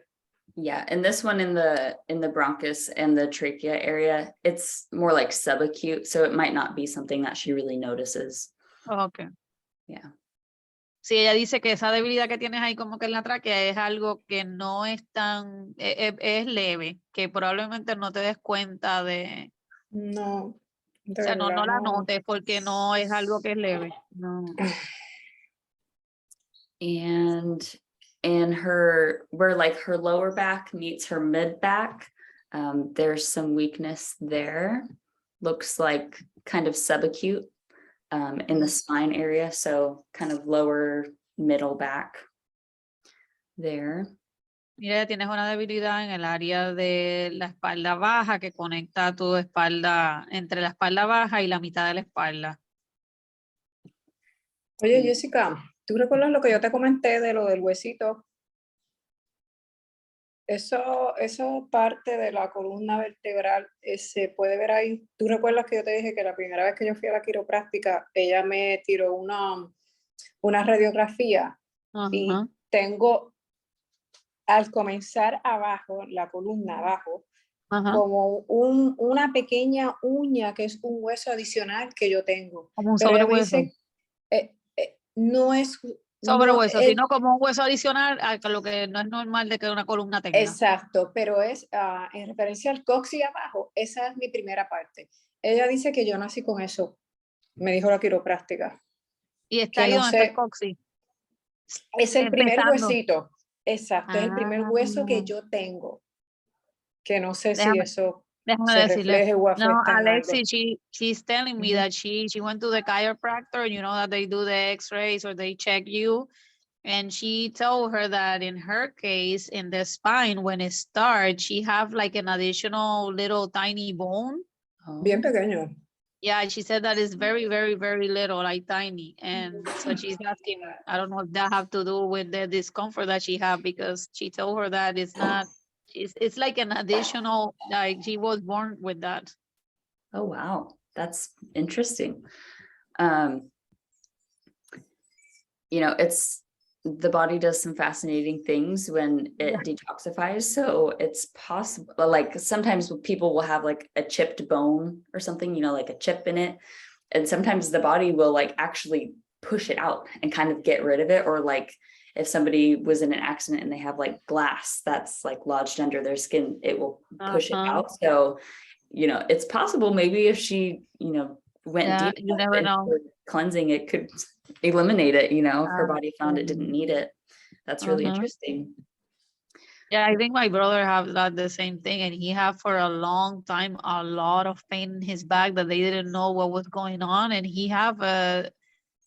[SPEAKER 1] Yeah, and this one in the bronchus and the trachea area, it's more like subacute, so it might not be something that she really notices.
[SPEAKER 2] Okay.
[SPEAKER 1] Yeah.
[SPEAKER 2] Sí, ella dice que esa debilidad que tienes ahí como que en la tráquea es algo que no es tan, es leve, que probablemente no te des cuenta de,
[SPEAKER 3] No.
[SPEAKER 2] o sea, no la
[SPEAKER 3] no.
[SPEAKER 2] notes porque no es algo que es leve. No.
[SPEAKER 1] And where like her lower back meets her mid back, there's some weakness there. Looks like kind of subacute in the spine area, so kind of lower middle back there.
[SPEAKER 2] Mira, tienes una debilidad en el área de la espalda baja que conecta tu espalda, entre la espalda baja y la mitad de la espalda.
[SPEAKER 3] Oye, Jessica, ¿tú recuerdas lo que yo te comenté de lo del huesito? Eso parte de la columna vertebral se puede ver ahí. ¿Tú recuerdas que yo te dije que la primera vez que yo fui a la quiropráctica, ella me tiró una radiografía? Y tengo, al comenzar abajo, la columna abajo, como una pequeña uña que es un hueso adicional que yo tengo.
[SPEAKER 2] Como un
[SPEAKER 3] Pero ella me
[SPEAKER 2] sobrehueso.
[SPEAKER 3] dice, no es...
[SPEAKER 2] Sobrehueso, sino como un hueso adicional a lo que no es normal de que una columna tenga.
[SPEAKER 3] Exacto, pero es en referencia al coxis abajo, esa es mi primera parte. Ella dice que yo nací con eso, me dijo la quiropráctica.
[SPEAKER 2] Y está ahí donde está el coxis.
[SPEAKER 3] Es el primer
[SPEAKER 2] Empezando.
[SPEAKER 3] huesito, exacto, es el primer hueso que yo tengo, que no sé si eso se refleje o afecta
[SPEAKER 2] no,
[SPEAKER 3] en
[SPEAKER 2] Alexi,
[SPEAKER 3] algo.
[SPEAKER 2] she's telling me that she went to the chiropractor, and you know that they do the x-rays or they check you, and she told her that in her case, in the spine, when it starts, she have like an additional little tiny bone.
[SPEAKER 3] Bien pequeño.
[SPEAKER 2] Yeah, she said that is very, very, very little, like tiny. And so she's asking, I don't know if that have to do with the discomfort that she have, because she told her that it's not, it's like an additional, like she was born with that.
[SPEAKER 1] Oh, wow. That's interesting. You know, the body does some fascinating things when it detoxifies. So it's possible, like sometimes people will have like a chipped bone or something, you know, like a chip in it. And sometimes the body will like actually push it out and kind of get rid of it. Or like if somebody was in an accident and they have like glass that's like lodged under their skin, it will push it out. So, you know, it's possible maybe if she, you know, went deep
[SPEAKER 2] you never know.
[SPEAKER 1] Cleansing, it could eliminate it, you know, if her body found it didn't need it. That's really interesting.
[SPEAKER 2] Yeah, I think my brother have that the same thing, and he had for a long time a lot of pain in his back that they didn't know what was going on, and he have the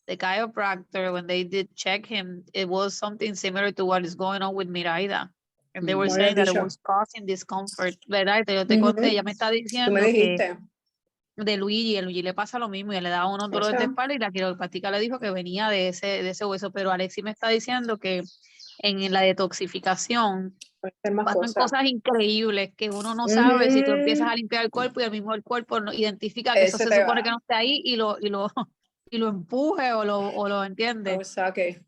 [SPEAKER 2] chiropractor, when they did check him, it was something similar to what is going on with Myraida, and they were saying that it was causing discomfort. ¿Verdad? Yo te conté, ella me está diciendo que de Luigi, a Luigi le pasa lo mismo, y le da unos dolores de espalda, y la quiropráctica le dijo que venía de ese hueso, pero Alexi me está diciendo que en la detoxificación pasan cosas increíbles que uno no sabe si tú empiezas a limpiar el cuerpo y el cuerpo no identifica que eso se supone que no está ahí y lo empuje o lo entiende.
[SPEAKER 3] O saque.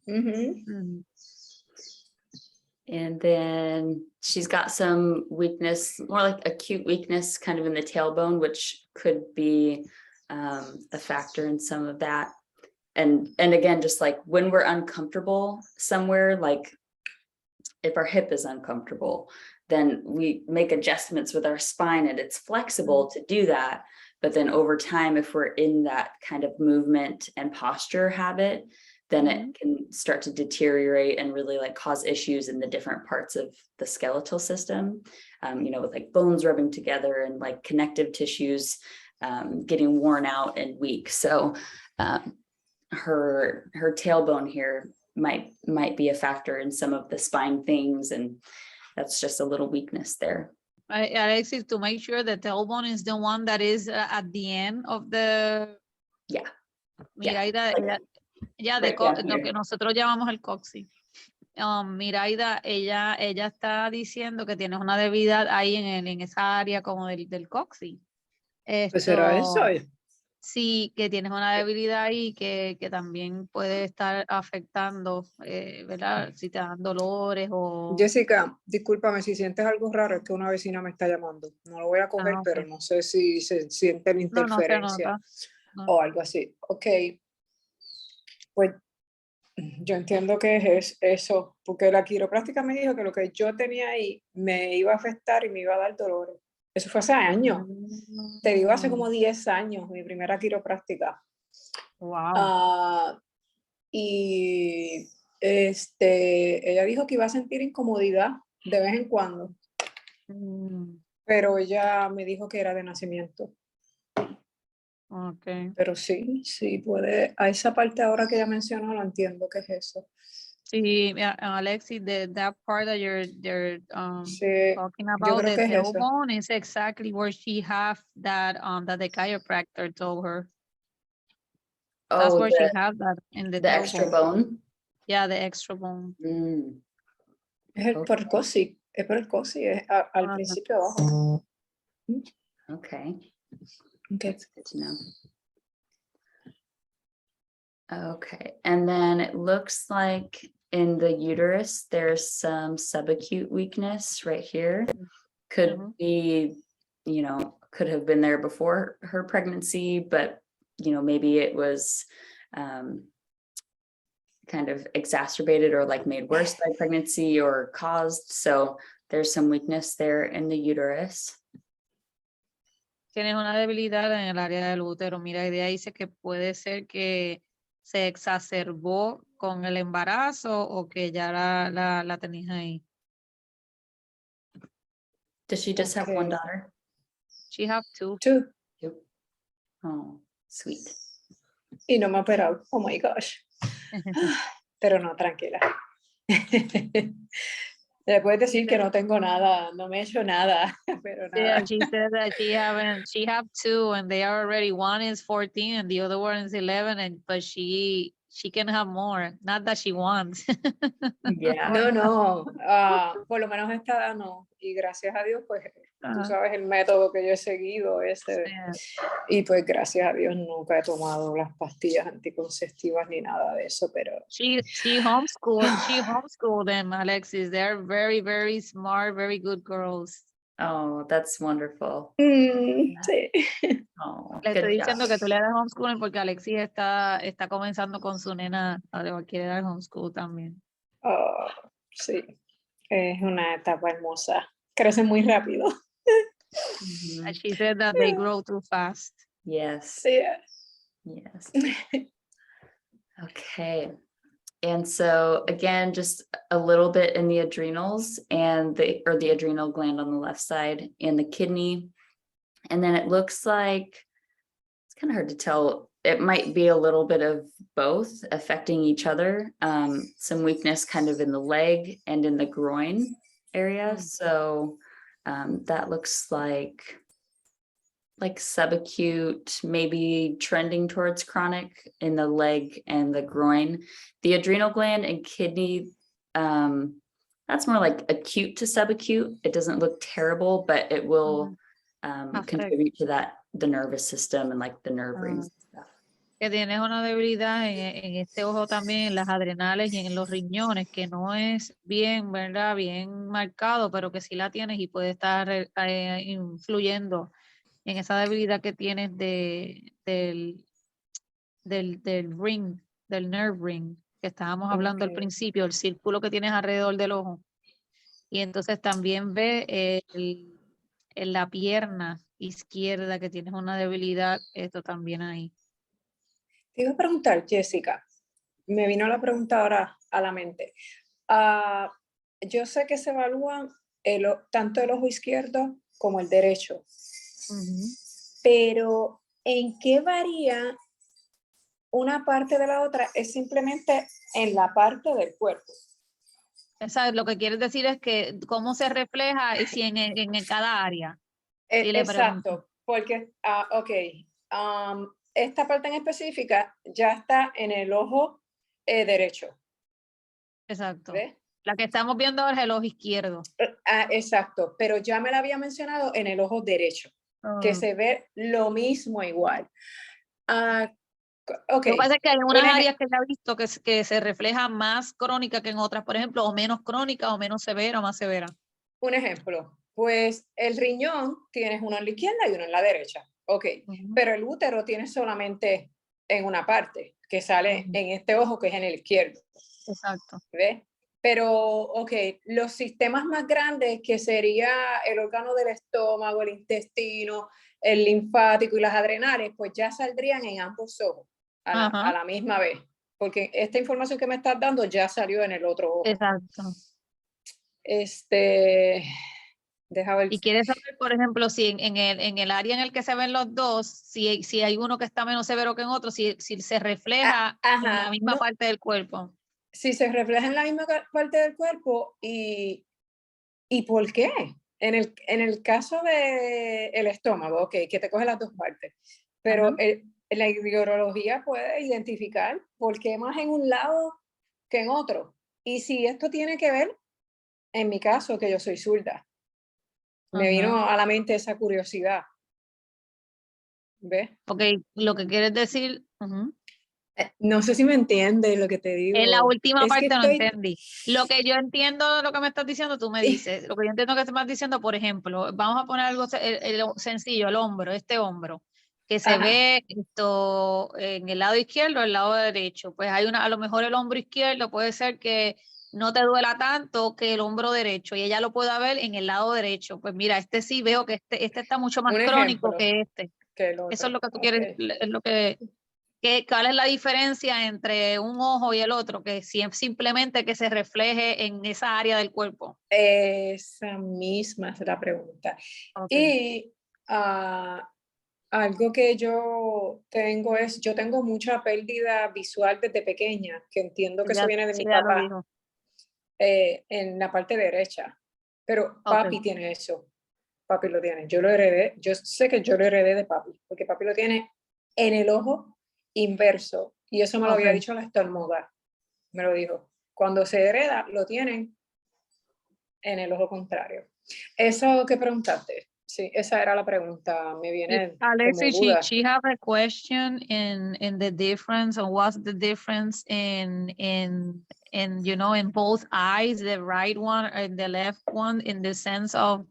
[SPEAKER 1] And then she's got some weakness, more like acute weakness kind of in the tailbone, which could be a factor in some of that. and again, just like when we're uncomfortable somewhere, like if our hip is uncomfortable, then we make adjustments with our spine and it's flexible to do that. But then over time, if we're in that kind of movement and posture habit, then it can start to deteriorate and really like cause issues in the different parts of the skeletal system, you know, with like bones rubbing together and like connective tissues getting worn out and weak. So her tailbone here might be a factor in some of the spine things, and that's just a little weakness there.
[SPEAKER 2] Alexis, to make sure the tailbone is the one that is at the end of the...
[SPEAKER 1] Yeah.
[SPEAKER 2] Myraida, lo que nosotros llamamos el coxis. Myraida, ella está diciendo que tienes una debilidad ahí en esa área como del coxis.
[SPEAKER 3] Pues será eso.
[SPEAKER 2] Sí, que tienes una debilidad ahí que también puede estar afectando, ¿verdad? Si te dan dolores o...
[SPEAKER 3] Jessica, discúlpame si sientes algo raro, es que una vecina me está llamando. No lo voy a coger,
[SPEAKER 2] okay.
[SPEAKER 3] pero no sé si se siente la interferencia o algo así. Ok, pues yo entiendo que es eso, porque la quiropráctica me dijo que lo que yo tenía ahí me iba a afectar y me iba a dar dolores. Eso fue hace años. Te digo, hace como 10 años, mi primera quiropráctica.
[SPEAKER 2] Wow.
[SPEAKER 3] Y ella dijo que iba a sentir incomodidad de vez en cuando. Pero ella me dijo que era de nacimiento.
[SPEAKER 2] Okay.
[SPEAKER 3] Pero sí puede. A esa parte ahora que ella mencionó, lo entiendo que es eso.
[SPEAKER 2] Sí, Alexis, that part that you're
[SPEAKER 3] Sí,
[SPEAKER 2] talking
[SPEAKER 3] yo
[SPEAKER 2] about,
[SPEAKER 3] creo
[SPEAKER 2] the
[SPEAKER 3] que es eso.
[SPEAKER 2] tailbone is exactly where she have that the chiropractor told her. That's where she have that in the
[SPEAKER 1] extra bone.
[SPEAKER 2] Yeah, the extra bone.
[SPEAKER 3] Es por el coxis, es por el coxis, es al principio abajo.
[SPEAKER 1] Okay. That's good to know. Okay, and then it looks like in the uterus, there's some subacute weakness right here. Could be, you know, could have been there before her pregnancy, but, you know, maybe it was kind of exacerbated or like made worse by pregnancy or caused. So there's some weakness there in the uterus.
[SPEAKER 2] Tienes una debilidad en el área del útero. Mira, idea dice que puede ser que se exacerbó con el embarazo o que ya la tenías ahí.
[SPEAKER 1] Does she just have one daughter?
[SPEAKER 2] She have two.
[SPEAKER 3] Two.
[SPEAKER 1] Oh, sweet.
[SPEAKER 3] Y no me ha operado. Oh my gosh. Pero no, tranquila. Le puedes decir que no tengo nada, no me he hecho nada, pero nada.
[SPEAKER 2] Yeah, she said that she have two and they are already, one is 14 and the other one is 11, but she can have more, not that she wants.
[SPEAKER 1] Yeah.
[SPEAKER 3] No, por lo menos esta edad no, y gracias a Dios, pues, tú sabes el método que yo he seguido, y pues gracias a Dios nunca he tomado las pastillas anticonceptivas ni nada de eso, pero...
[SPEAKER 2] She homeschooled them, Alexis. They're very, very smart, very good girls.
[SPEAKER 1] Oh, that's wonderful.
[SPEAKER 3] Sí.
[SPEAKER 1] Oh,
[SPEAKER 2] Le
[SPEAKER 1] good
[SPEAKER 2] estoy
[SPEAKER 1] job.
[SPEAKER 2] diciendo que tú le das homeschooling porque Alexis está comenzando con su nena, le quiere dar homeschool también.
[SPEAKER 3] Oh, sí, es una etapa hermosa. Crece muy rápido.
[SPEAKER 2] And she said that they grow too fast.
[SPEAKER 1] Yes.
[SPEAKER 3] Yeah.
[SPEAKER 1] Yes. Okay. And so again, just a little bit in the adrenals and the adrenal gland on the left side and the kidney. And then it looks like, it's kind of hard to tell. It might be a little bit of both affecting each other. Some weakness kind of in the leg and in the groin area. So that looks like subacute, maybe trending towards chronic in the leg and the groin. The adrenal gland and kidney, that's more like acute to subacute. It doesn't look terrible, but it will contribute to that, the nervous system and like the nerve rings and stuff.
[SPEAKER 2] Que tienes una debilidad en este ojo también, en las adrenales y en los riñones, que no es bien, ¿verdad? Bien marcado, pero que sí la tienes y puede estar influyendo en esa debilidad que tienes del del ring, del nerve ring, que estábamos hablando al principio, el círculo que tienes alrededor del ojo. Y entonces también ve en la pierna izquierda que tienes una debilidad, esto también ahí.
[SPEAKER 3] Te iba a preguntar, Jessica, me vino la pregunta ahora a la mente. Yo sé que se evalúan tanto el ojo izquierdo como el derecho, pero ¿en qué varía una parte de la otra? Es simplemente en la parte del cuerpo.
[SPEAKER 2] Lo que quieres decir es que cómo se refleja y si en cada área.
[SPEAKER 3] Exacto, porque, esta parte en específica ya está en el ojo derecho.
[SPEAKER 2] Exacto.
[SPEAKER 3] ¿Ves?
[SPEAKER 2] La que estamos viendo ahora es el ojo izquierdo.
[SPEAKER 3] Exacto, pero ya me la había mencionado en el ojo derecho, que se ve lo mismo igual.
[SPEAKER 2] Lo que pasa es que hay unas áreas que ya he visto que se refleja más crónica que en otras, por ejemplo, o menos crónica, o menos severa, o más severa.
[SPEAKER 3] Un ejemplo, pues el riñón tienes uno en la izquierda y uno en la derecha, pero el útero tiene solamente en una parte, que sale en este ojo que es en el izquierdo.
[SPEAKER 2] Exacto.
[SPEAKER 3] ¿Ves? Pero, los sistemas más grandes, que sería el órgano del estómago, el intestino, el linfático y las adrenales, pues ya saldrían en ambos ojos a la misma vez, porque esta información que me estás dando ya salió en el otro ojo.
[SPEAKER 2] Exacto.
[SPEAKER 3] Deja ver.
[SPEAKER 2] Y quieres saber, por ejemplo, si en el área en el que se ven los dos, si hay uno que está menos severo que en otro, si se refleja en la misma parte del cuerpo.
[SPEAKER 3] Si se refleja en la misma parte del cuerpo, ¿y por qué? En el caso del estómago, que te coge las dos partes, pero la iridología puede identificar por qué más en un lado que en otro. Y si esto tiene que ver, en mi caso, que yo soy zurda, me vino a la mente esa curiosidad. ¿Ves?
[SPEAKER 2] Ok, lo que quieres decir...
[SPEAKER 3] No sé si me entiendes lo que te digo.
[SPEAKER 2] En la última parte no entendí. Lo que yo entiendo, lo que me estás diciendo, tú me dices. Lo que yo entiendo que te estás diciendo, por ejemplo, vamos a poner algo sencillo, el hombro, este hombro, que se ve esto en el lado izquierdo o el lado derecho. Pues hay a lo mejor el hombro izquierdo puede ser que no te duela tanto que el hombro derecho, y ella lo puede ver en el lado derecho. Pues mira, este sí veo que este está mucho más crónico que este. Eso es lo que tú quieres, es lo que... ¿Cuál es la diferencia entre un ojo y el otro? Que simplemente que se refleje en esa área del cuerpo.
[SPEAKER 3] Esa misma es la pregunta. Y algo que yo tengo yo tengo mucha pérdida visual desde pequeña, que entiendo que eso viene de mi papá, en la parte derecha. Pero papi tiene eso. Papi lo tiene. Yo lo heredé. Yo sé que yo lo heredé de papi, porque papi lo tiene en el ojo inverso, y eso me lo había dicho la estornuda, me lo dijo, cuando se hereda lo tienen en el ojo contrario. Eso que preguntaste, sí, esa era la pregunta, me viene
[SPEAKER 2] Alexi,
[SPEAKER 3] como duda.
[SPEAKER 2] she have a question in the difference, or what's the difference in you know, in both eyes, the right one and the left one, in the sense of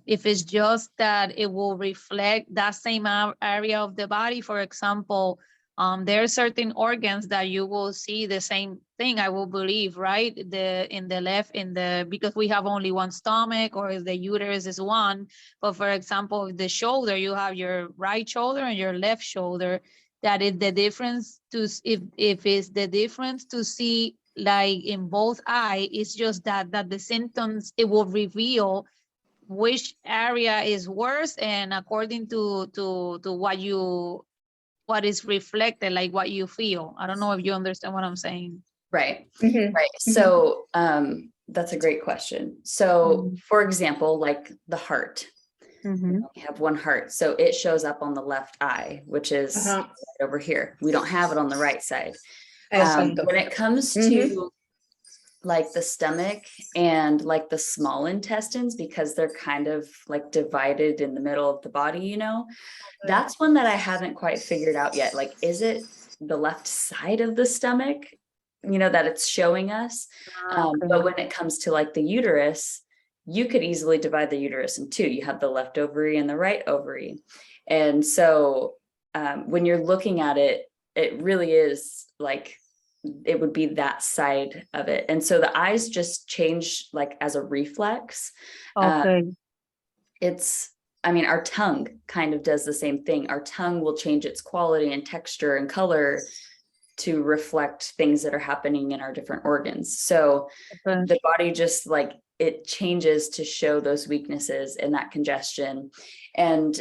[SPEAKER 2] if it's just that it will reflect that same area of the body. For example, there are certain organs that you will see the same thing, I will believe, right? In the left, because we have only one stomach, or if the uterus is one. But for example, the shoulder, you have your right shoulder and your left shoulder. That is the difference to, if it's the difference to see, like in both eyes, it's just that the symptoms, it will reveal which area is worse, and according to what is reflected, like what you feel. I don't know if you understand what I'm saying.
[SPEAKER 1] Right. Right. So that's a great question. So for example, like the heart, we have one heart, so it shows up on the left eye, which is right over here. We don't have it on the right side. When it comes to like the stomach and like the small intestines, because they're kind of like divided in the middle of the body, you know, that's one that I haven't quite figured out yet. Like, is it the left side of the stomach, you know, that it's showing us? But when it comes to like the uterus, you could easily divide the uterus in two. You have the left ovary and the right ovary. And so when you're looking at it, it really is like, it would be that side of it. And so the eyes just change like as a reflex.
[SPEAKER 2] Okay.
[SPEAKER 1] I mean, our tongue kind of does the same thing. Our tongue will change its quality and texture and color to reflect things that are happening in our different organs. So
[SPEAKER 2] Okay.
[SPEAKER 1] the body just like, it changes to show those weaknesses and that congestion. And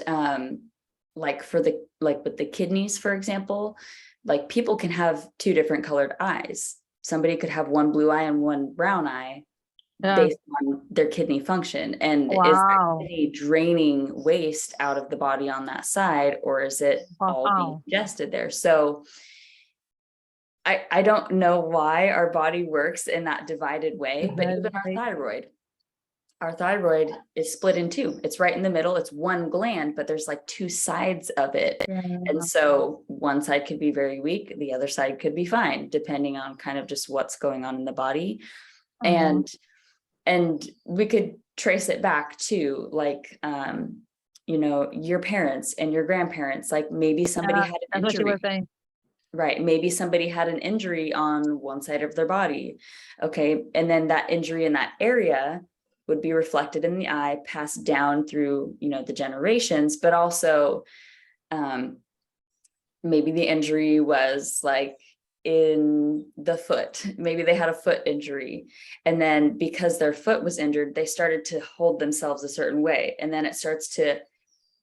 [SPEAKER 1] like with the kidneys, for example, like people can have two different colored eyes. Somebody could have one blue eye and one brown eye based on their kidney function. And is the kidney draining waste out of the body on that side, or is it all being ingested there? So I don't know why our body works in that divided way, but even our thyroid is split in two. It's right in the middle. It's one gland, but there's like two sides of it. And so one side could be very weak. The other side could be fine, depending on kind of just what's going on in the body. And we could trace it back to like, you know, your parents and your grandparents, like maybe somebody had an injury. Right. Maybe somebody had an injury on one side of their body. Okay. And then that injury in that area would be reflected in the eye, passed down through, you know, the generations, but also maybe the injury was like in the foot. Maybe they had a foot injury. And then because their foot was injured, they started to hold themselves a certain way. And then it starts to,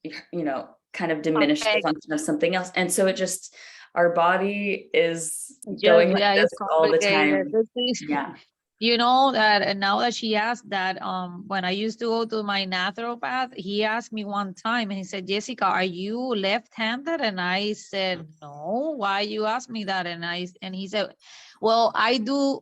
[SPEAKER 1] you know, kind of diminish the function of something else. And so it just, our body is going like this all the time. Yeah.
[SPEAKER 2] You know that, and now that she asked that, when I used to go to my naturopath, he asked me one time and he said, Jessica, are you left-handed? And I said, no, why you ask me that? And he said, well, I do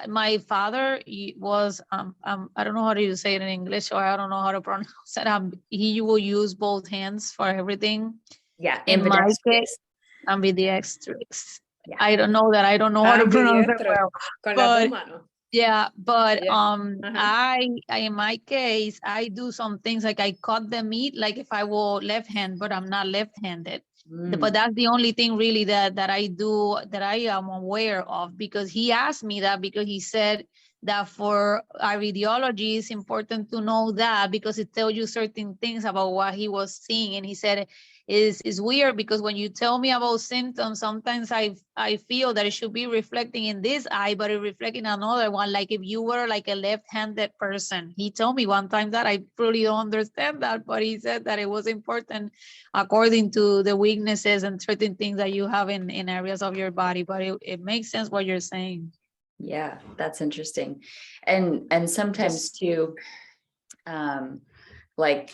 [SPEAKER 2] my father was, I don't know how to say it in English, or I don't know how to pronounce it. He will use both hands for everything.
[SPEAKER 1] Yeah.
[SPEAKER 2] In my case, ambidextrous. Yeah. I don't know how to pronounce it well. But, yeah, but I in my case, I do some things like I cut the meat, like if I were left hand, but I'm not left-handed. But that's the only thing really that I do, that I am aware of, because he asked me that, because he said that for iridology, it's important to know that because it tells you certain things about what he was seeing. And he said, is weird because when you tell me about symptoms, sometimes I feel that it should be reflecting in this eye, but it reflecting another one. Like if you were like a left-handed person, he told me one time that I really don't understand that, but he said that it was important according to the weaknesses and certain things that you have in areas of your body. But it makes sense what you're saying.
[SPEAKER 1] Yeah, that's interesting. And sometimes too, like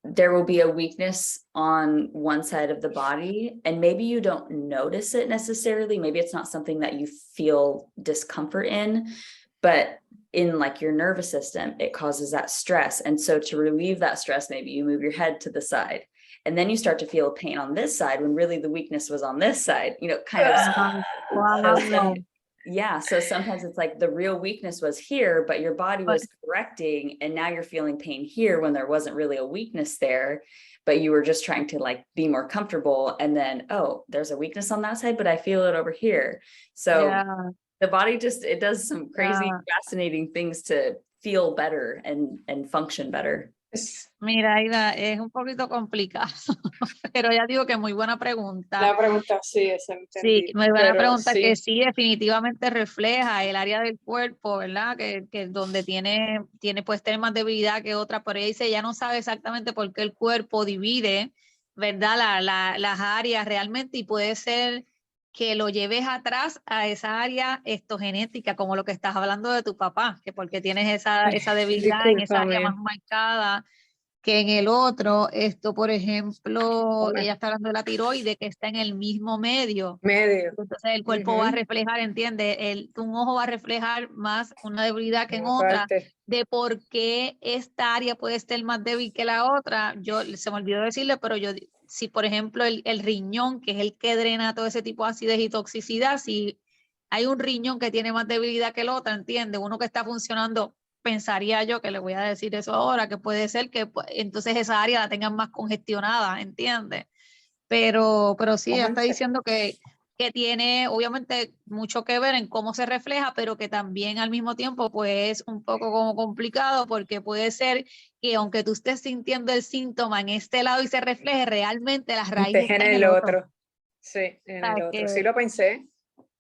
[SPEAKER 1] there will be a weakness on one side of the body and maybe you don't notice it necessarily. Maybe it's not something that you feel discomfort in, but in like your nervous system, it causes that stress. And so to relieve that stress, maybe you move your head to the side and then you start to feel pain on this side when really the weakness was on this side, you know, kind of. Yeah. So sometimes it's like the real weakness was here, but your body was correcting and now you're feeling pain here when there wasn't really a weakness there, but you were just trying to like be more comfortable. And then, oh, there's a weakness on that side, but I feel it over here. So the body just, it does some crazy, fascinating things to feel better and function better.
[SPEAKER 2] Myraida, es un poquito complicado, pero ya digo que muy buena pregunta.
[SPEAKER 3] La pregunta sí es
[SPEAKER 2] Sí, muy buena pregunta, que sí definitivamente refleja el área del cuerpo, ¿verdad? Que donde puede tener más debilidad que otra, pero ella dice, ya no sabe exactamente por qué el cuerpo divide, ¿verdad? Las áreas realmente, y puede ser que lo lleves atrás a esa área genética, como lo que estás hablando de tu papá, que porque tienes esa debilidad en esa área más marcada que en el otro. Por ejemplo, ella está hablando de la tiroide, que está en el mismo medio. Entonces el cuerpo va a reflejar, ¿entiendes? Un ojo va a reflejar más una debilidad que en otra, de por qué esta área puede ser más débil que la otra. Se me olvidó decirle, pero si por ejemplo el riñón, que es el que drena todo ese tipo de acidez y toxicidad, si hay un riñón que tiene más debilidad que el otro, ¿entiendes? Uno que está funcionando, pensaría yo, que le voy a decir eso ahora, que puede ser que entonces esa área la tengan más congestionada, ¿entiendes? pero sí, ella está
[SPEAKER 3] Ajá.
[SPEAKER 2] diciendo que tiene obviamente mucho que ver en cómo se refleja, pero que también al mismo tiempo pues es un poco como complicado porque puede ser que aunque tú estés sintiendo el síntoma en este lado y se refleje, realmente la raíz
[SPEAKER 3] Dejen
[SPEAKER 2] está en
[SPEAKER 3] en
[SPEAKER 2] el
[SPEAKER 3] el
[SPEAKER 2] otro.
[SPEAKER 3] otro. Sí, en el
[SPEAKER 2] ¿Sabes?
[SPEAKER 3] otro.
[SPEAKER 2] Que,
[SPEAKER 3] Sí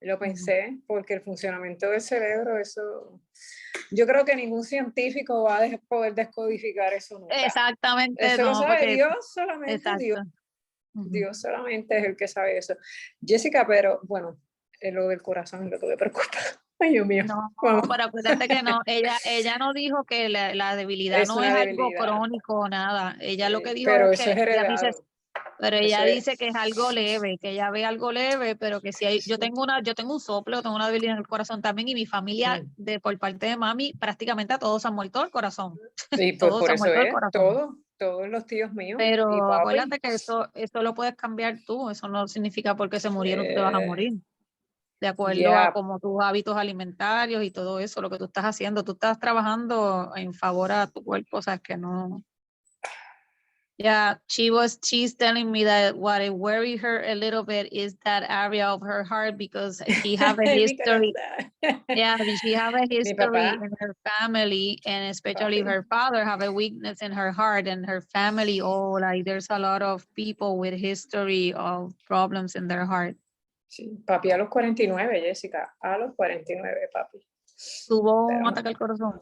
[SPEAKER 3] lo pensé, porque el funcionamiento del cerebro, eso, yo creo que ningún científico va a poder descodificar eso nunca.
[SPEAKER 2] exactamente,
[SPEAKER 3] Eso lo
[SPEAKER 2] no, porque
[SPEAKER 3] sabe Dios, solamente Dios.
[SPEAKER 2] exacto.
[SPEAKER 3] Dios solamente es el que sabe eso. Jessica, pero bueno, lo del corazón es lo que me preocupa. Ay, Dios mío.
[SPEAKER 2] No,
[SPEAKER 3] Vamos.
[SPEAKER 2] pero acuérdate que no, ella no dijo que la debilidad
[SPEAKER 3] Es
[SPEAKER 2] no
[SPEAKER 3] una
[SPEAKER 2] es algo
[SPEAKER 3] debilidad.
[SPEAKER 2] crónico o nada. Ella lo que dijo
[SPEAKER 3] Pero
[SPEAKER 2] es
[SPEAKER 3] eso
[SPEAKER 2] que
[SPEAKER 3] es
[SPEAKER 2] ella dice,
[SPEAKER 3] heredado.
[SPEAKER 2] pero
[SPEAKER 3] Eso
[SPEAKER 2] ella
[SPEAKER 3] es,
[SPEAKER 2] dice que es algo leve, que ella ve algo leve, pero que si hay, yo tengo un soplo, tengo una debilidad en el corazón también, y mi familia por parte de mami, prácticamente a todos han muerto el corazón.
[SPEAKER 3] y pues
[SPEAKER 2] Todos
[SPEAKER 3] por
[SPEAKER 2] han
[SPEAKER 3] eso
[SPEAKER 2] muerto el
[SPEAKER 3] es,
[SPEAKER 2] corazón.
[SPEAKER 3] todos los tíos míos y
[SPEAKER 2] Pero
[SPEAKER 3] papi.
[SPEAKER 2] acuérdate que eso lo puedes cambiar tú, eso no significa porque se murieron tú te vas a
[SPEAKER 3] Eh,
[SPEAKER 2] morir. De acuerdo a
[SPEAKER 3] yeah.
[SPEAKER 2] como tus hábitos alimentarios y todo eso, lo que tú estás haciendo, tú estás trabajando en favor a tu cuerpo, o sea, que no. Yeah, she's telling me that what worried her a little bit is that area of her heart because she have a
[SPEAKER 3] Mi
[SPEAKER 2] history.
[SPEAKER 3] corazón.
[SPEAKER 2] Yeah, she have a
[SPEAKER 3] Mi
[SPEAKER 2] history
[SPEAKER 3] papá,
[SPEAKER 2] in her family, and especially
[SPEAKER 3] papi.
[SPEAKER 2] her father have a weakness in her heart, and her family. Oh, like there's a lot of people with history of problems in their heart.
[SPEAKER 3] Sí, papi a los 49, Jessica, a los 49, papi.
[SPEAKER 2] Tuvo un
[SPEAKER 3] Pero
[SPEAKER 2] ataque al corazón.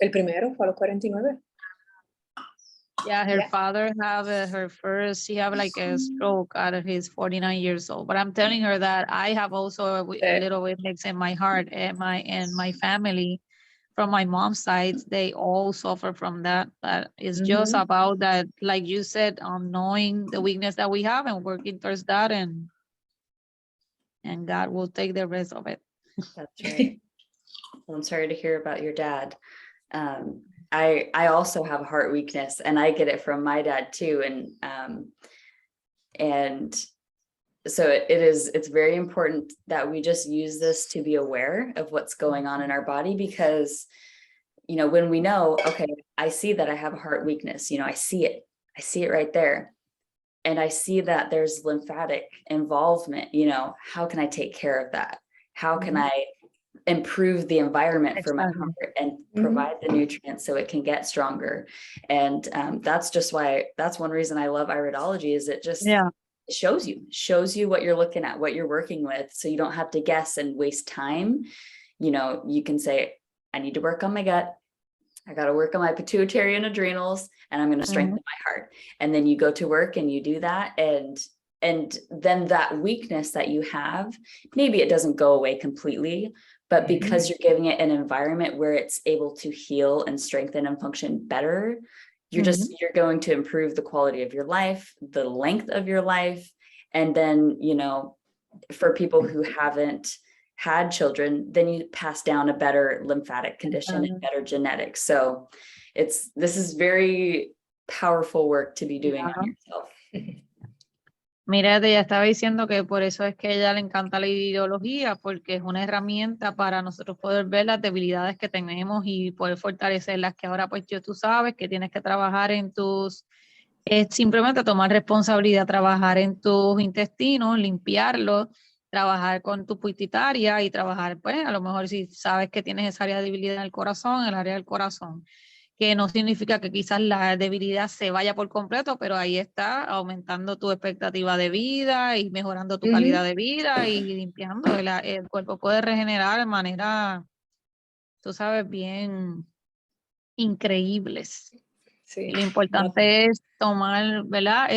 [SPEAKER 3] el primero fue a los 49.
[SPEAKER 2] Yeah, her
[SPEAKER 3] Yeah.
[SPEAKER 2] father he have like a stroke at his 49 years old. But I'm telling her that I have also a little weakness in my heart, and my family from my mom's side, they all suffer from that. That is just about that, like you said, knowing the weakness that we have and working towards that, and God will take the rest of it.
[SPEAKER 1] That's right. Well, I'm sorry to hear about your dad. I also have heart weakness, and I get it from my dad too. And so it's very important that we just use this to be aware of what's going on in our body, because, you know, when we know, okay, I see that I have a heart weakness, you know, I see it right there. And I see that there's lymphatic involvement, you know, how can I take care of that? How can I improve the environment for my heart and provide the nutrients so it can get stronger? And that's one reason I love iridology, is it just shows you what you're looking at, what you're working with, so you don't have to guess and waste time. You know, you can say, I need to work on my gut, I got to work on my pituitary and adrenals, and I'm going to strengthen my heart. And then you go to work and you do that, and then that weakness that you have, maybe it doesn't go away completely, but because you're giving it an environment where it's able to heal and strengthen and function better, you're going to improve the quality of your life, the length of your life. And then, you know, for people who haven't had children, then you pass down a better lymphatic condition and better genetics. So this is very powerful work to be doing on yourself.
[SPEAKER 2] Mira, ella estaba diciendo que por eso es que a ella le encanta la iridología, porque es una herramienta para nosotros poder ver las debilidades que tenemos y poder fortalecerlas, que ahora pues tú sabes que tienes que trabajar en simplemente tomar responsabilidad, trabajar en tus intestinos, limpiarlos, trabajar con tu pituitaria y trabajar, pues a lo mejor si sabes que tienes esa área de debilidad en el corazón, el área del corazón, que no significa que quizás la debilidad se vaya por completo, pero ahí está aumentando tu expectativa de vida y mejorando tu calidad de vida y limpiando. El cuerpo puede regenerar de manera, tú sabes, bien increíbles.
[SPEAKER 3] Sí.
[SPEAKER 2] Y lo importante es tomar, ¿verdad?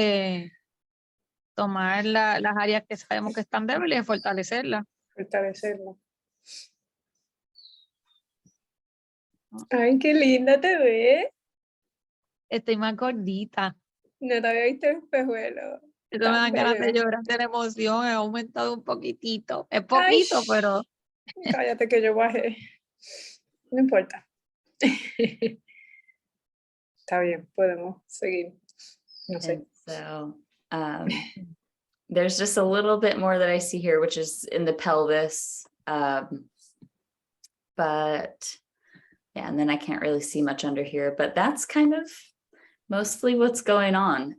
[SPEAKER 2] Tomar las áreas que sabemos que están débiles y fortalecerlas.
[SPEAKER 3] Fortalecerlo. Ay, qué linda te ves.
[SPEAKER 2] Estoy más gordita.
[SPEAKER 3] No te había visto el espejuelo.
[SPEAKER 2] Eso me dan ganas de llorar de la emoción. He aumentado un poquitito. Es
[SPEAKER 3] Ay,
[SPEAKER 2] poquito, pero...
[SPEAKER 3] cállate que yo bajé. No importa. Está bien, podemos seguir. No sé.
[SPEAKER 1] And so there's just a little bit more that I see here, which is in the pelvis. But yeah, and then I can't really see much under here, but that's kind of mostly what's going on.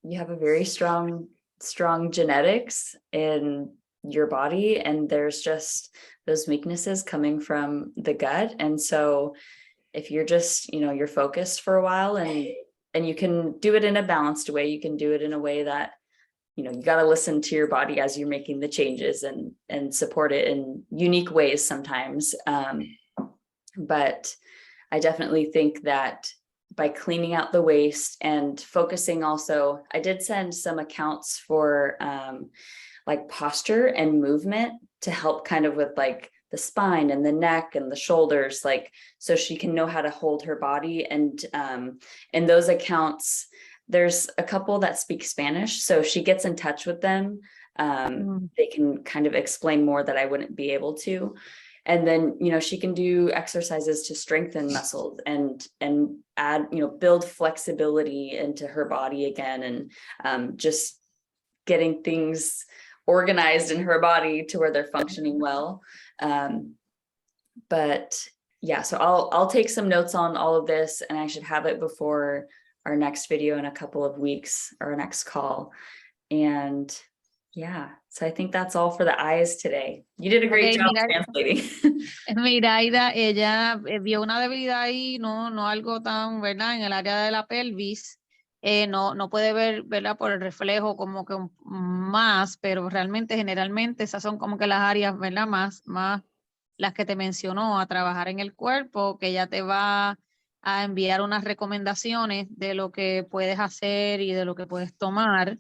[SPEAKER 1] You have a very strong strong genetics in your body, and there's just those weaknesses coming from the gut. And so if you're just, you know, you're focused for a while, and you can do it in a balanced way, you can do it in a way that, you know, you got to listen to your body as you're making the changes, and support it in unique ways sometimes. But I definitely think that by cleaning out the waste and focusing also, I did send some accounts for like posture and movement to help kind of with like the spine and the neck and the shoulders, like, so she can know how to hold her body. And in those accounts, there's a couple that speak Spanish. So if she gets in touch with them, they can kind of explain more that I wouldn't be able to. And then, you know, she can do exercises to strengthen muscles and add, you know, build flexibility into her body again, and just getting things organized in her body to where they're functioning well. But yeah, so I'll take some notes on all of this, and I should have it before our next video in a couple of weeks, or our next call. And yeah, so I think that's all for the eyes today. You did a great job translating.
[SPEAKER 2] Myraida, ella vio una debilidad ahí, no algo tan, ¿verdad? En el área de la pelvis. No puede ver, ¿verdad? Por el reflejo como que más, pero realmente generalmente esas son como que las áreas, ¿verdad? Más las que te mencionó, a trabajar en el cuerpo, que ella te va a enviar unas recomendaciones de lo que puedes hacer y de lo que puedes tomar.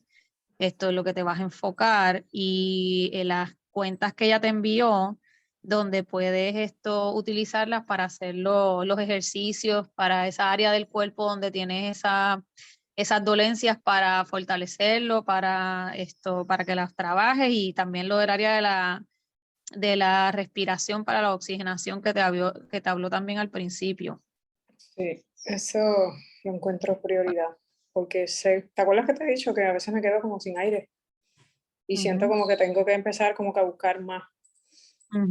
[SPEAKER 2] Esto es lo que te vas a enfocar, y las cuentas que ella te envió, donde puedes utilizarlas para hacer los ejercicios para esa área del cuerpo donde tienes esas dolencias, para fortalecerlo, para que las trabajes, y también lo del área de la respiración para la oxigenación que te habló también al principio.
[SPEAKER 3] Sí, eso lo encuentro prioridad, porque ¿te acuerdas que te he dicho que a veces me quedo como sin aire? Y siento como que tengo que empezar como que a buscar más,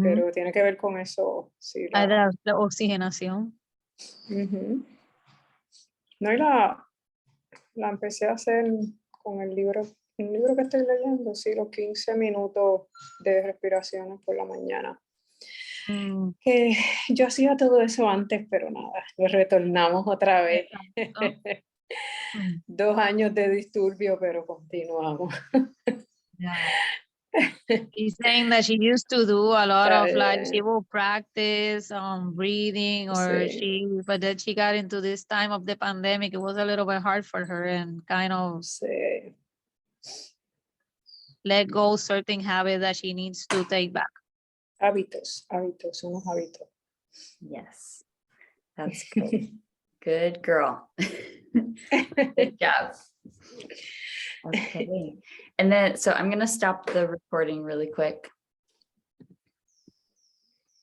[SPEAKER 3] pero tiene que ver con eso. Sí,
[SPEAKER 2] la oxigenación.
[SPEAKER 3] No, y la empecé a hacer con un libro que estoy leyendo, sí, los 15 minutos de respiraciones por la mañana. Que yo hacía todo eso antes, pero nada, lo retornamos otra vez. 2 años de disturbio, pero continuamos.
[SPEAKER 2] Yeah. She's saying that she used to do a lot of, like, she will practice breathing, or but then she got into this time of the pandemic. It was a little bit hard for her, and kind of let go certain habits that she needs to take back.
[SPEAKER 3] Hábitos, unos hábitos.
[SPEAKER 1] Yes, that's good. Good girl. Good job. Okay. And then, so I'm going to stop the recording really quick.